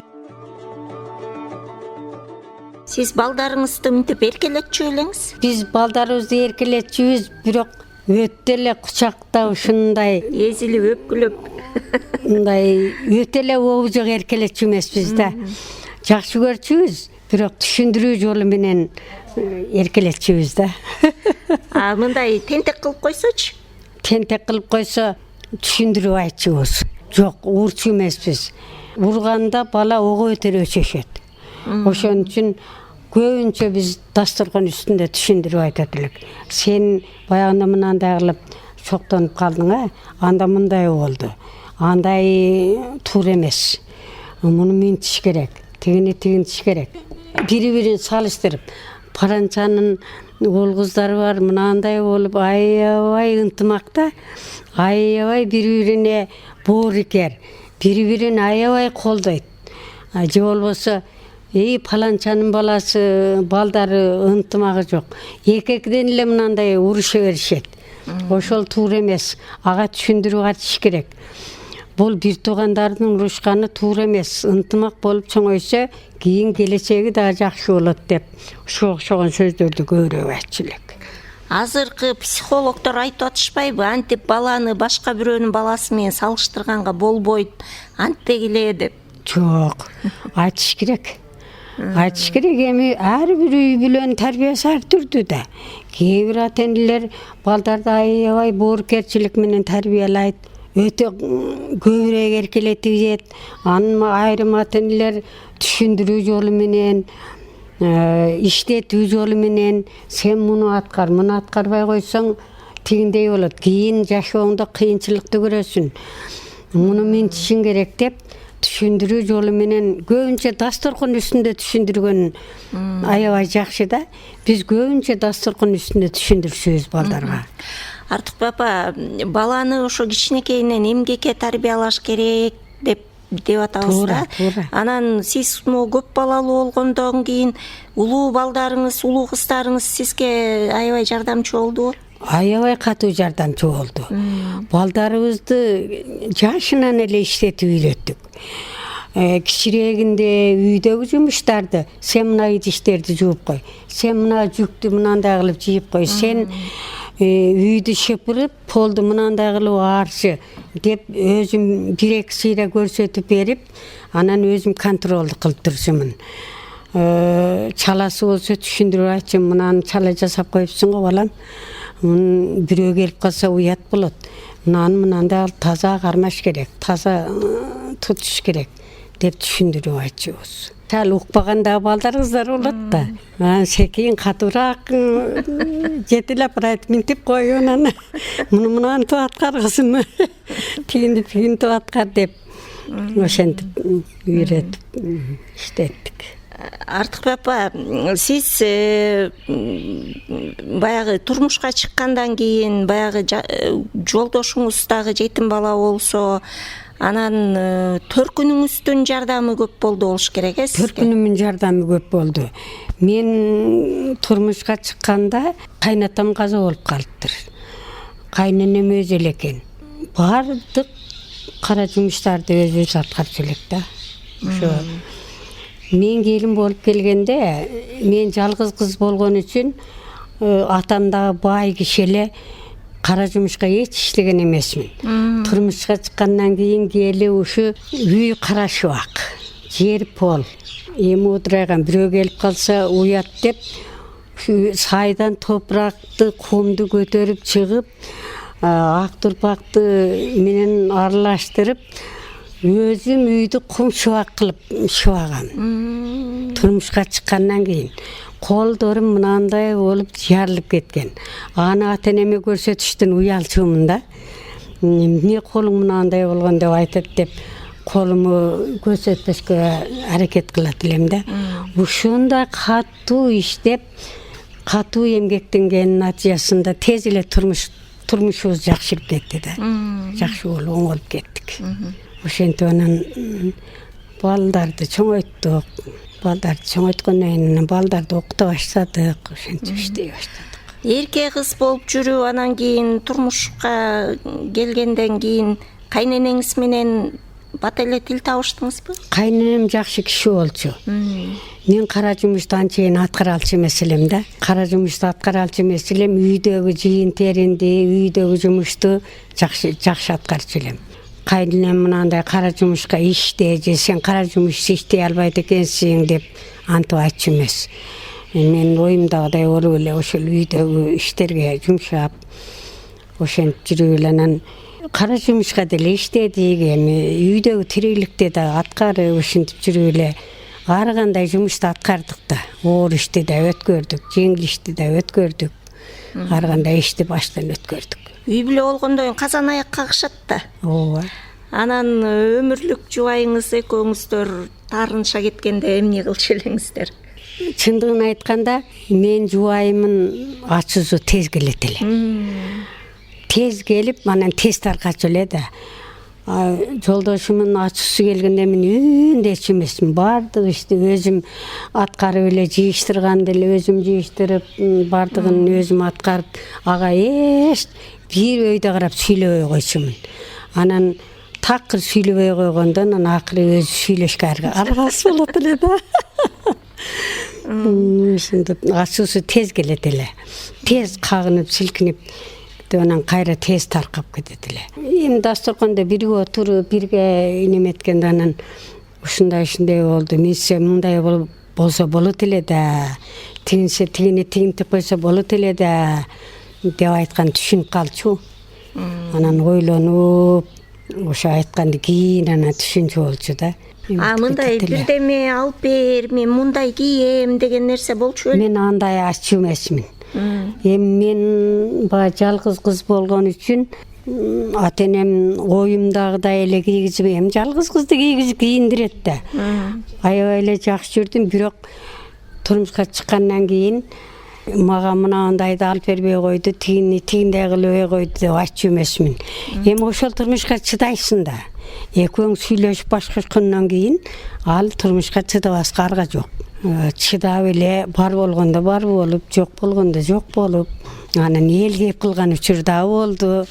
Сиз балдарыңызды мынтип эркелетчү элеңиз? Биз балдарыбызды эркелетчүбүз, бирок өтө эле кучактап ушундай Эзилип өпкүлөп. мындай өтө эле обужок эркелетчү эмеспиз да. Жакшы көрчүбүз, бирок түшүндүрүү жолу менен эркелетчүбүз да. Мындай тентек кылып койсочу? Тентек кылып койсо түшүндүрүп айтчубуз. Жок, уурчу эмеспиз. Урганда бала ого бетер өчөшөт. Ошон үчүн көбүнчө биз дасторкон үстүндө түшүндүрүп айтат элек. Сен баягында мынандай кылып шоктонуп калдың, анда мындай болду. Андай туура эмес. Муну минтиш керек, тигини тигинтиш керек. Бири-бирин салыштырып, паранчанын уул кыздары бар, мынандай болуп аябай ынтымакта, аябай бири-бирине боорукер, бири-бирин аябай колдойт. Же болбосо паланчанын баласы, балдары ынтымагы жок. Эки-экиден эле мынандай уруша беришет. Ошол туура эмес. Ага түшүндүрүп айтыш керек. Бул бир туугандардын урушканы туура эмес. Ынтымак болуп чоңойсо, кийин келечеги да жакшы болот деп ушуга окшогон сөздөрдү көбүрөөк айтчу элек. Азыркы психологдор айтып атышпайбы? Антип баланы башка бирөөнүн баласы менен салыштырганга болбойт, антегиле деп. Жок, айтыш керек. Айтыш керек. Эми ар бир үй бүлөнүн тарбиясы ар түрдүү да. Кээ бир ата-энелер балдарды аябай боорукерчилик менен тарбиялайт, өтө көбүрөөк эркелетип, анын айрым ата-энелер түшүндүрүү жолу менен, иштетүү жолу менен сен муну аткар, муну аткарбай койсоң тигиндей болот. Кийин жашооңдо кыйынчылыкты көрөсүн. Муну минтишиң керек деп түшүндүрүү жолу менен көбүнчө дасторкон үстүндө түшүндүргөн аябай жакшы да. Биз көбүнчө дасторкон үстүндө түшүндүрсүбүз балдарга. Артыкбек апа, баланы ошо кичинекейинен эмгекке тарбиялаш керек деп атабыз да. Анан сиз көп балалуу болгондон кийин улуу балдарыңыз, улуу кыздарыңыз сизге аябай жардамчы болдубу? Аябай катуу жардамчы болду. Балдарыбызды жашынан эле иштетип үйрөттүк. Кичирегинде үйдөгү жумуштарды сен мына идиштерди жууп кой, сен мына жүктү мынандай кылып жийип кой, сен үйдү шыпырып, полду мынандай кылып аарчы деп өзүм бир-эки сыйра көрсөтүп берип, анан өзүм контролду кылып турчумун. Чаласы болсо түшүндүрүп айтчумун, мынаны чала жасап коюпсуң го балам, Бирөө келип калса уят болот. Мынандай ал таза кармаш керек, таза тутуш керек деп түшүндүрүп айтчубуз. Сал укпаганда балдарыңыздар болот да. Секин катуураак жетилеп айтып минтип коюу анан мунантип аткаргысынбы, тигинтип аткар деп ошентип үйрөтүп иштеттик. Артыкбек апа, сиз баягы турмушка чыккандан кийин баягы жолдошуңуз дагы жетим бала болсо, анан төркүнүңүздүн жардамы көп болду болуш керек, сизге? Төркүнүмдүн жардамы көп болду. Мен турмушка чыкканда кайнатам каза болуп калыптыр. Кайненем өзү эле экен. Бардык кара жумуштарды өзүбүз аткарып элек да. Ошо мен келин болуп келгенде, мен жалгыз кыз болгон үчүн атам дагы бай киши эле, кара жумушка эч иштеген эмесмин. Турмушка чыккандан кийин кели ушу үй карашыбак, жер пол. Эми удурайган бирөө келип калса уят деп, сайдан топуракты, кумду көтөрүп чыгып, ак турпакты менен аралаштырып, өзүм үйдү кум шыбак кылып шыбагам. Турмушка чыккандан кийин колдорум мынандай болуп жарылып кеткен. Аны ата-энеме көрсөтүштүн уялчумун да. Эмне колуң мынандай болгон деп айтат деп колуму көрсөтпөскө аракет кылат элем да. Ушундай катуу иштеп, катуу эмгектенгенин натыйжасында тез эле турмушубуз жакшырып кетти да. Жакшы болуп оңолуп кеттик. Ошентип анан балдарды чоңойттук. Балдарды чоңойткондон кийин балдарды окута баштадык, ошентип иштей баштадык. Эрке кыз болуп жүрүп, анан кийин турмушка келгенден кийин кайненеңиз менен бат эле тил табыштыңызбы? Кайненем жакшы киши болчу. Мен кара жумушту анчейин аткара алчу эмес элем да. Кара жумушту аткара алчу эмес элем, үйдөгү жыйын теринди, үйдөгү жумушту жакшы аткарчу элем. Кайненем мынандай кара жумушка иште, же сен кара жумушты иштей албайт экенсиң деп антип айтчу эмес. Мен оюмдагыдай болуп эле ошол үйдөгү иштерге жумшап, ошентип жүрүп эле анан кара жумушка деле иштедик, эми үйдөгү тирүүлүктү да аткарып, ошентип жүрүп эле ар кандай жумушту аткардык да. Оор ишти да өткөрдүк, жеңил ишти да өткөрдүк. Ар кандай ишти баштан өткөрдүк. Үй бүлө болгондон кийин казан аяк кагышат да. Ооба. Анан өмүрлүк жубайыңыз экөөңүздөр таарыныша кеткенде эмне кылчу элеңиздер? Чындыгын айтканда, мен жубайымын ачуусу тез келет эле. Тез келип, анан тез таркачу эле да. Жолдошумун ачуусу келгенде мен үндечү эмесмин. Бардык ишти өзүм аткарып эле, жыйыштырганды эле өзүм жыйыштырып, бардыгын өзүм аткарып, ага эч бир өйдө карап сүйлөбөй койчумун. Анан такыр сүйлөбөй койгондон анан акыры өзү сүйлөшкө аргасы болот эле да. Ушинтип ачуусу тез келет эле. Тез кагынып, силкинип, анан кайра тез таркап кетет эле. Эми дасторкондо бирге отуруп, бирге неметкенде анан ушундай болду. Менсе мындай болсо болот эле да. Тигинсе тигини тигинтип койсо болот эле да деп айткан түшүнүп калчу. Анан ойлонуп, ошо айтканды кийин анан түшүнчү болчу да. Мындай бирдеме алып бер, мен мындай кийем деген нерсе болчу. Мен андай ачуу эмесмин. Эми мен жалгыз кыз болгон үчүн ата-энем оюмдагыдай эле кийгизбейм. Жалгыз кызды кийиндирет да. Аябай эле жакшы жүрдүм, бирок турмушка чыккандан кийин мага мынандайды алып бербей койду, тигиндей кылбай койду деп айтчу эмесмин. Эми ошол турмушка чыдайсың да. Экөөң сүйлөшүп башкарткандан кийин ал турмушка чыдабаска арга жок. Чыдап эле бар болгондо бар болуп, жок болгондо жок болуп, анан эл кеп кылган учур да болду.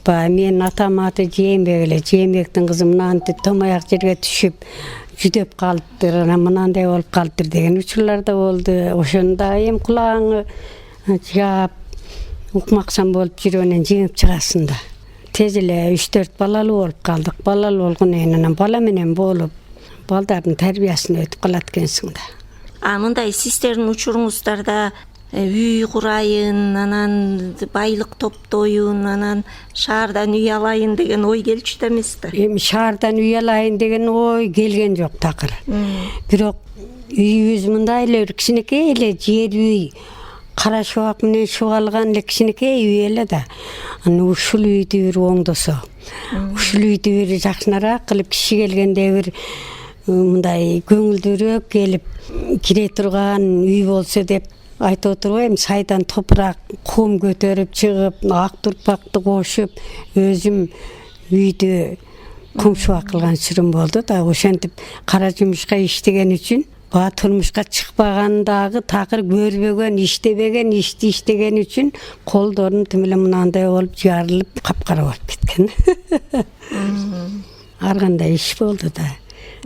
Мен атам аты Жээнбек эле, Жээнбектин кызы мынантип томаяк жерге түшүп жүдөп калыптыр, анан мынандай болуп калыптыр деген учурлар да болду. Ошондо эми кулагыңы жаап, укмаксан болуп жүрүп анан жеңип чыгасың да. Тез эле 3-4 балалуу болуп калдык. Балалуу болгондон кийин анан бала менен болуп, балдардын тарбиясына өтүп калат экенсиң да. Мындай сиздердин учуруңуздарда үй курайын, анан байлык топтоюн, анан шаардан үй алайын деген ой келчү да эмес да? Эми шаардан үй алайын деген ой келген жок такыр. Бирок үйүбүз мындай эле кичинекей эле жер үй, кара шубак менен чубалган эле кичинекей үй эле да. Аны ушул үйдү бир оңдосо, ушул үйдү бир жакшыраак кылып, киши келгенде бир мындай көңүлдүүрөөк келип кире турган үй болсо деп айтып отурбайм. Сайдан топурак кум көтөрүп чыгып, ак турпакты кошуп, өзүм үйдү кум шубак кылган чырым болду да. Ошентип кара жумушка иштеген үчүн, баа турмушка чыкпагандагы такыр көрбөгөн, иштебеген ишти иштеген үчүн колдорум тим эле мынандай болуп жарылып, капкара болуп кеткен. Ар кандай иш болду да.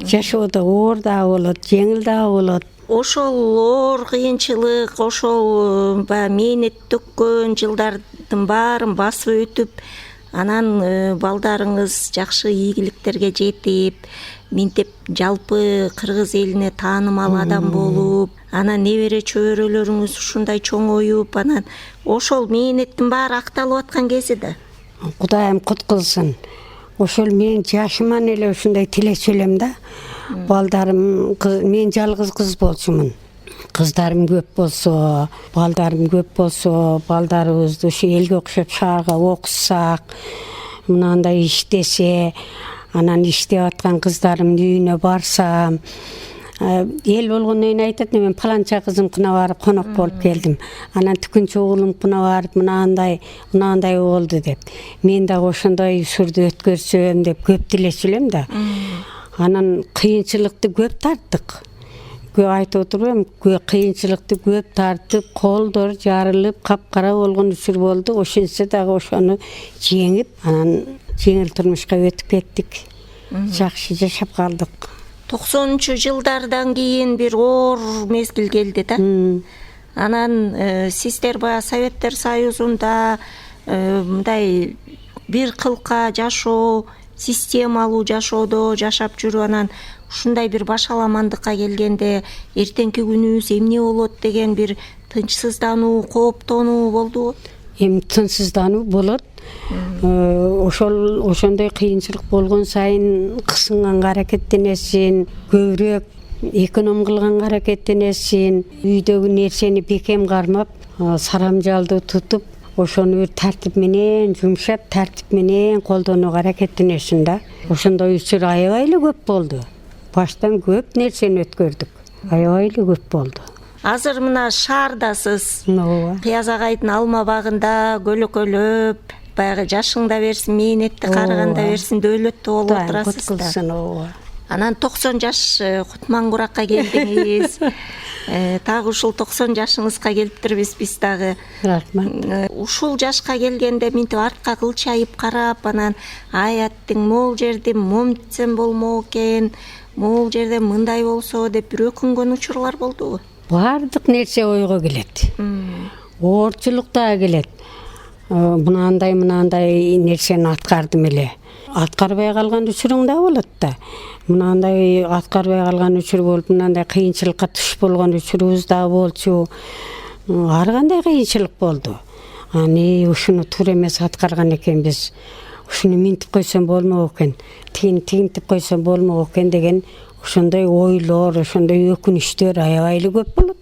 Жашоодо оор да болот, жеңил да болот. Ошол оор кыйынчылык, ошол баягы мээнет төккөн жылдардын баарын басып өтүп, анан балдарыңыз жакшы ийгиликтерге жетип, минтип жалпы кыргыз элине таанымал адам болуп, анан небере чөбөрөлөрүңүз ушундай чоңоюп, анан ошол мээнеттин баары акталып аткан кези да. Кудайым куткулсун. Ошол мен жашыман эле ушундай тилечү элем да. Балдарым, мен жалгыз кыз болчумун. Кыздарым көп болсо, балдарым көп болсо, балдарыбызды ушу элге окшоп шаарга окутсак, мынандай иштесе, анан иштеп аткан кыздарымдын үйүнө барсам, эл болгондон кийин айтат, мен паланча кызымкына барып конок болуп келдим. Анан түкүнчү уулумкуна барып мынандай болду деп. Мен дагы ошондой усурду өткөрсөм деп көп тилечү элем да. Анан кыйынчылыкты көп тарттык. Айтып отурбайм, кыйынчылыкты көп тартып, колдор жарылып, капкара болгон учур болду. Ошентсе дагы ошону жеңип, анан жеңил турмушка өтүп кеттик. Жакшы жашап калдык. 90 жылдардан кийин бир оор мезгил келди да. Анан сиздер баягы Советтер Союзунда мындай бир кылка жашоо, системалуу жашоодо жашап жүрүп, анан ушундай бир башаламандыкка келгенде эртеңки күнүбүз эмне болот деген бир тынчсыздануу, кооптонуу болдубу? Эми тынчсыздануу болот. Ошондой кыйынчылык болгон сайын кысынганга аракеттенесиң, көбүрөөк эконом кылганга аракеттенесиң, үйдөгү нерсени бекем кармап, сарамжалды тутуп, ошону бир тартип менен жумшап, тартип менен колдонууга аракеттенесиң да. Ошондой учур аябай эле көп болду. Баштан көп нерсени өткөрдүк. Аябай эле көп болду. Азыр мына шаардасыз. Кыяз агайдын алма багында көлөкөлөп, баягы жашың да берсин, мээнетти карыганда берсин, дөөлөттүү болуп отурасыз да. Анан 90 жаш Кутман-Куракка келдиңиз. Тагы ушул 90 жашыңызга келиптирбиз биз дагы. Рахмат. Ушул жашка келгенде минтип артка кылчайып карап, анан аяттың могул жерде момитсем болмок экен, могул жерде мындай болсо деп бир өкүнгөн учурлар болдубу? Бардык нерсе ойго келет. Оорчулук да келет. Мынандай нерсени аткардым эле. Аткарбай калган учуруң да болот да. Мынандай аткарбай калган учур болуп, мынандай кыйынчылыкка туш болгон учурубуз да болчу. Ар кандай кыйынчылык болду. Ушуну туура эмес аткарган экенбиз. Ушуну минтип койсом болмок экен, тигинтип койсом болмок экен деген ошондой ойлор, ошондой өкүнүчтөр аябай эле көп болот.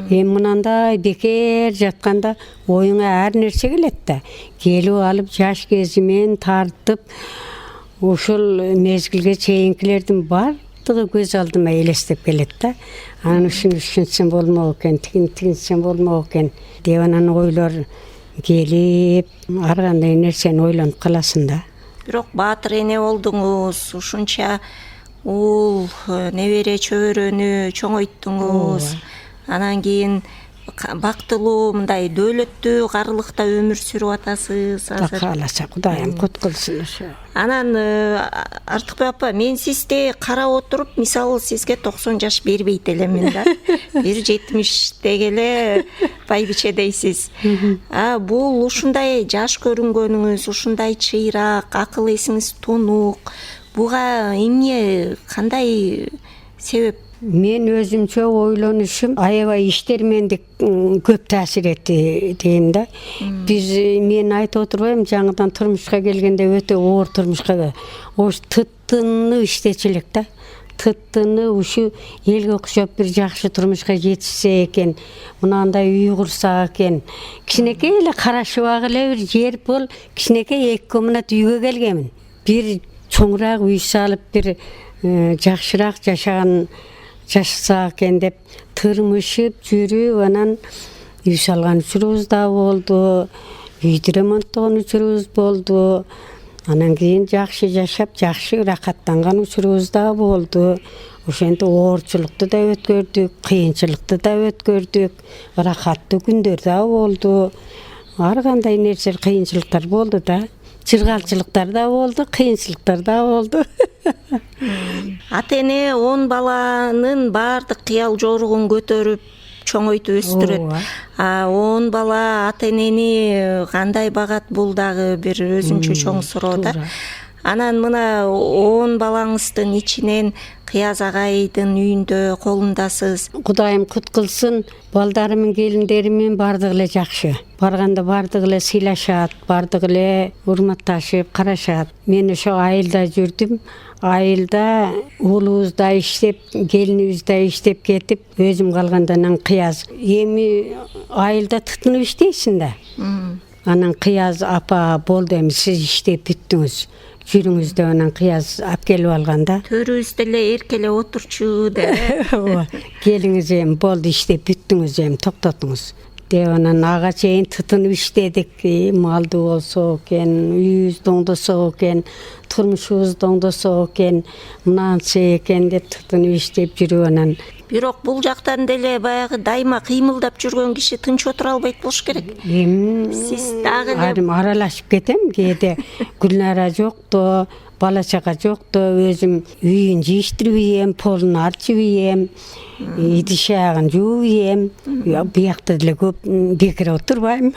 Эми мынандай бекер жатканда оюңа ар нерсе келет да. Келип алып жаш кезимен тартып, ошол мезгилге чейинкилердин бардыгы көз алдыма элестеп келет да. Анан ушуну ушинтсем болмок экен, тигинтсем болмок экен деп анан ойлор келип, ар кандай нерсени ойлонуп каласың да. Бирок баатыр эне болдуңуз, ушунча уул небере чөбөрөнү чоңойттуңуз. Анан кийин бактылуу мындай дөөлөттүү карылыкта өмүр сүрүп атасыз азыр. Кааласа Кудайым куткулсун ошо. Анан Артыкбек апа, мен сизди карап отуруп, мисалы сизге 90 жаш бербейт элемин да. Бир 70-деги эле байбиче дейсиз. Бул ушундай жаш көрүнгөнүңүз, ушундай чыйрак, акыл эсиңиз тунук. Буга эмне, кандай себеп Мен өзүмчө ойлонушум аябай иштермендик көп таасир этти дейм да. Мен айтып отурбайм, жаңыдан турмушка келгенде өтө оор турмушка. Ош тыттыны иштечилик да. Тыттыны ушу элге окшоп бир жакшы турмушка жетишсе экен, мынандай үй курса экен. Кичинекей эле карашыбак эле бир жер бол, кичинекей 2 комнат үйгө келгенмин. Бир чоңураак үй салып, бир жакшыраак жашаса экен деп тырмышып жүрүп, анан үй салган учурубуз да болду, үйдү ремонттогон учурубуз болду. Анан кийин жакшы жашап, жакшы рахаттанган учурубуз да болду. Ошентип оорчулукту да өткөрдүк, кыйынчылыкты да өткөрдүк, рахаттуу күндөр да болду. Ар кандай нерсе кыйынчылыктар болду да. Чыргалчылыктар да болду, кыйынчылыктар да болду. Ата-эне 10 баланын баардык кыял жоругун көтөрүп чоңойтуп өстүрөт. 10 бала ата-энени кандай багат, бул дагы бир өзүнчө чоң суроо да. Анан мына 10 балаңыздын ичинен Кыяз агайдын үйүндө колундасыз. Кудайым кут кылсын, балдарымын, келиндеримин бардыгы эле жакшы. Барганда бардыгы эле сыйлашат, бардыгы эле урматташып карашат. Мен ошо айылда жүрдүм. Айылда уулубуз да иштеп, келинибиз да иштеп кетип, өзүм калгандан Кыяз. Эми айылда тытынып иштейсиң да. Анан Кыяз апа болду, эми сиз иштеп бүттүңүз. Жүрүңүз деп анан Кыяз алып келип алганда. Төрүбүздө эле эркелеп отурчу деп. Келиңиз эми болду, иштеп бүттүңүз, эми токтотуңуз деп анан ага чейин тытынып иштедик. Малдуу болсо экен, үйүбүз доңдосо экен, турмушубуз доңдосо экен, мынанчы экен деп тытынып иштеп жүрүп анан. Бирок бул жактан деле баягы дайыма кыймылдап жүргөн киши тынч отура албайт болуш керек. Сиз дагы эле аралашып кетем. Кээде Гүлнара жокто, бала чага жокто, өзүм үйүн жыйыштырып ийем, полун арчып ийем, идиш аягын жууп ийем. Биякта деле көп бекер отурбайм.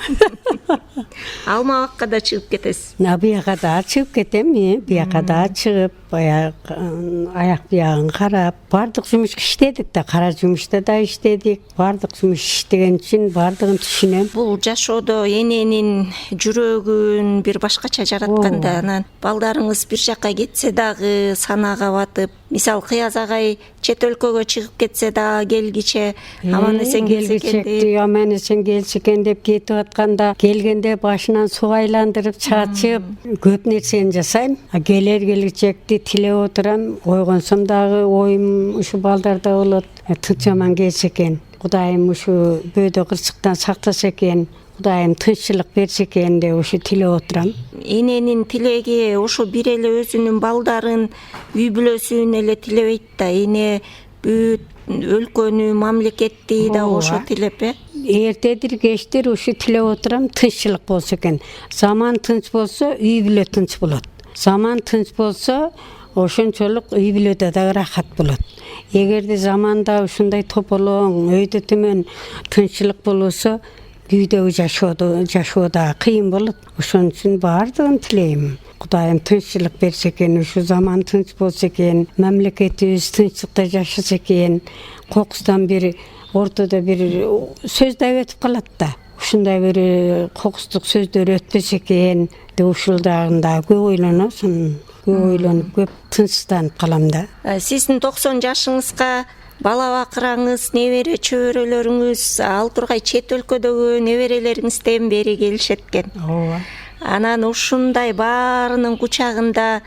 Алма бакка да чыгып кетесиз. Бияка да чыгып кетем, бияка да чыгып, аяк биягын карап, бардык жумуш иштедик да, кара жумушта да иштедик. Бардык жумуш иштеген үчүн бардыгын түшүнөм. Бул жашоодо эненин жүрөгүн бир башкача жаратканда, анан балдарыңыз бир жакка кетсе дагы санаага батып, мисалы Кыяз агай чет өлкөгө чыгып кетсе дагы келгиче аман эсен келсе экен деп, аман эсен келсе экен деп кетип атканда, келгенде башынан суу айландырып чачып, көп нерсени жасайм. Келер келечекти тилеп отурам, ойгонсом дагы оюм ушу балдарда болот. Тынч аман келсе экен, Кудайым ушу бөөдө кырсыктан сактаса экен, Кудайым тынччылык берсе экен деп ушу тилеп отурам. Эненин тилеги ошо бир эле өзүнүн балдарын, үй бүлөсүн эле тилебейт да, эне бүт өлкөнү, мамлекетти да ошо тилеп, Эртедир кечтир ушу тилеп отурам, тынччылык болсо экен. Заман тынч болсо, үй бүлө тынч болот. Заман тынч болсо, ошончолук үй бүлөдө да рахат болот. Эгерде заманда ушундай тополоң, өйдө төмөн тынччылык болсо, үйдөгү жашоо да кыйын болот. Ошон үчүн баардыгын тилейм. Кудайым тынччылык берсе экен, ушу заман тынч болсо экен, мамлекетибиз тынччылыкта жашаса экен, кокустан бир ортодо бир сөз да өтүп калат да. Ушундай бир кокустук сөздөр өтпөсө экен деп ушулдагында көп ойлоносун. Көп ойлонуп, көп тынчсызданып калам да. Сиздин 90 жашыңызга бала бакыраңыз, небере чөбөрөлөрүңүз, ал тургай чет өлкөдөгү неберелериңизден бери келишет экен. Ооба. Анан ушундай баарынын кучагында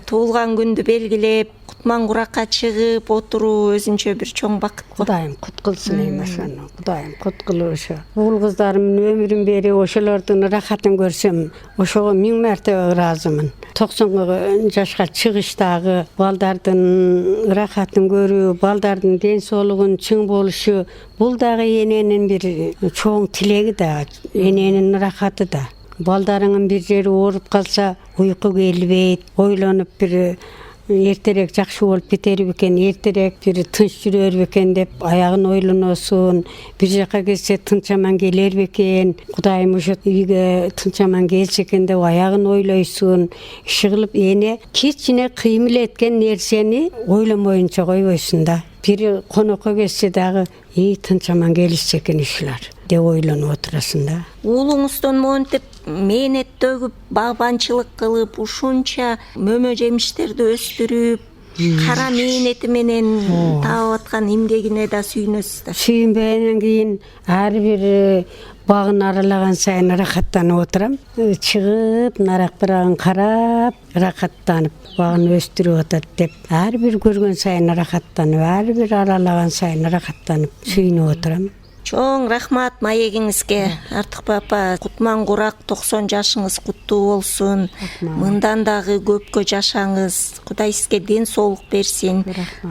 туулган күндү белгилеп, кутман куракка чыгып отуруу өзүнчө бир чоң бакыт. Кудайым кут кылсын эми ошону. Кудайым кут кылып ошо. Уул кыздарымдын өмүрүн берип, ошолордун рахатын көрсөм, ошого 1000 мәртебе ыраазымын. 90 жашка чыгыштагы балдардын рахатын көрүү, балдардын ден соолугунун чың болушу, бул дагы эненин бир чоң тилеги да, эненин рахаты да. Балдарыңын бир жери ооруп калса, уйку келбейт, ойлонуп бир эртерээк жакшы болуп кетер бекен, эртерээк бир тынч жүрөр бекен деп аягын ойлоносун, бир жака кетсе тынч аман келер бекен, Кудайым ошо үйгө тынч аман келсе экен деп аягын ойлойсуң. Иши кылып эне кичине кыймыл эткен нерсени ойломоюнча койбойсуң да. Бир конокко келсе дагы тынч аман келишсе экен ушулар деп ойлонуп отурасың да. Уулуңуздон монтип мээнет төгүп, багбанчылык кылып, ушунча мөмө жемиштерди өстүрүп, кара мээнети менен таап аткан эмгегине да сүйүнөсүз да. Сүйүнбөйөндөн кийин ар бир багын аралаган сайын рахаттанып отурам. Чыгып, нарак барагын карап, рахаттанып, багын өстүрүп атат деп, ар бир көргөн сайын рахаттанып, ар бир аралаган сайын рахаттанып, сүйүнүп отурам. Чоң рахмат маегиңизге. Артыкбай апа, Кутман Курак 90 жашыңыз куттуу болсун. Мындан дагы көпкө жашаңыз. Кудай сизге ден соолук берсин.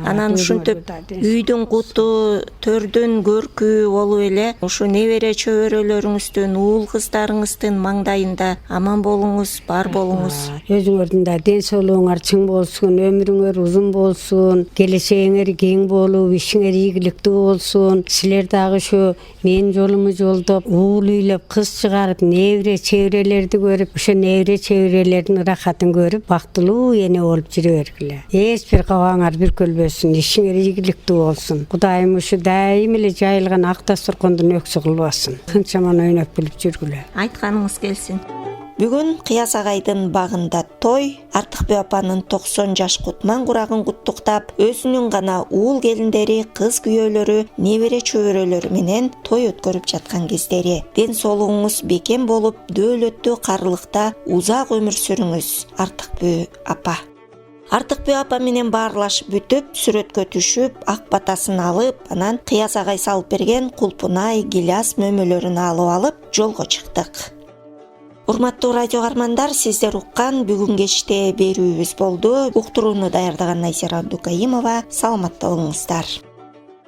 Анан ушинтип үйдүн куту, төрдүн көркү болуп эле ушу небере чөбөрөлөрүңүздүн, уул кыздарыңыздын маңдайында аман болуңуз, бар болуңуз. Өзүңөрдүн да ден соолугуңар чың болсун, өмүрүңөр узун болсун, келечегиңер кең болуп, ишиңер ийгиликтүү болсун. Силер дагы мен жолуму жолдоп, уул үйлөп, кыз чыгарып, небере чеберелерди көрүп, ошо небере чеберелердин рахатын көрүп, бактылуу эне болуп жүрө бергиле. Эч бир кабагыңар бүркөлбөсүн, ишиңер ийгиликтүү болсун. Кудайым ушу дайым эле жайылган ак дасторкондун өксү кылбасын. Тынчаман ойноп күлүп жүргүлө. Айтканыңыз келсин. Бүгүн Кыяз агайдын багында той, Артыкбай апанын 90 жаш Кутман Курагын куттуктап, өзүнүн гана уул келиндери, кыз күйөөлөрү, небере чөбөрөлөрү менен той өткөрүп жаткан кездери. Ден соолугуңуз бекем болуп, дөөлөттүү карылыкта узак өмүр сүрүңүз, Артыкбай апа. Артыкбай апа менен баарлашып бүтүп, сүрөткө түшүп, ак батасын алып, анан Кыяз агай салып берген кулпунай, гиляс мөмөлөрүн алып жолго чыктык. Урматтуу радио каармандар, сиздер уккан бүгүн кечте берүүбүз болду. Уктурууну даярдаган Найзира Абдукаимова. Саламатта болуңуздар.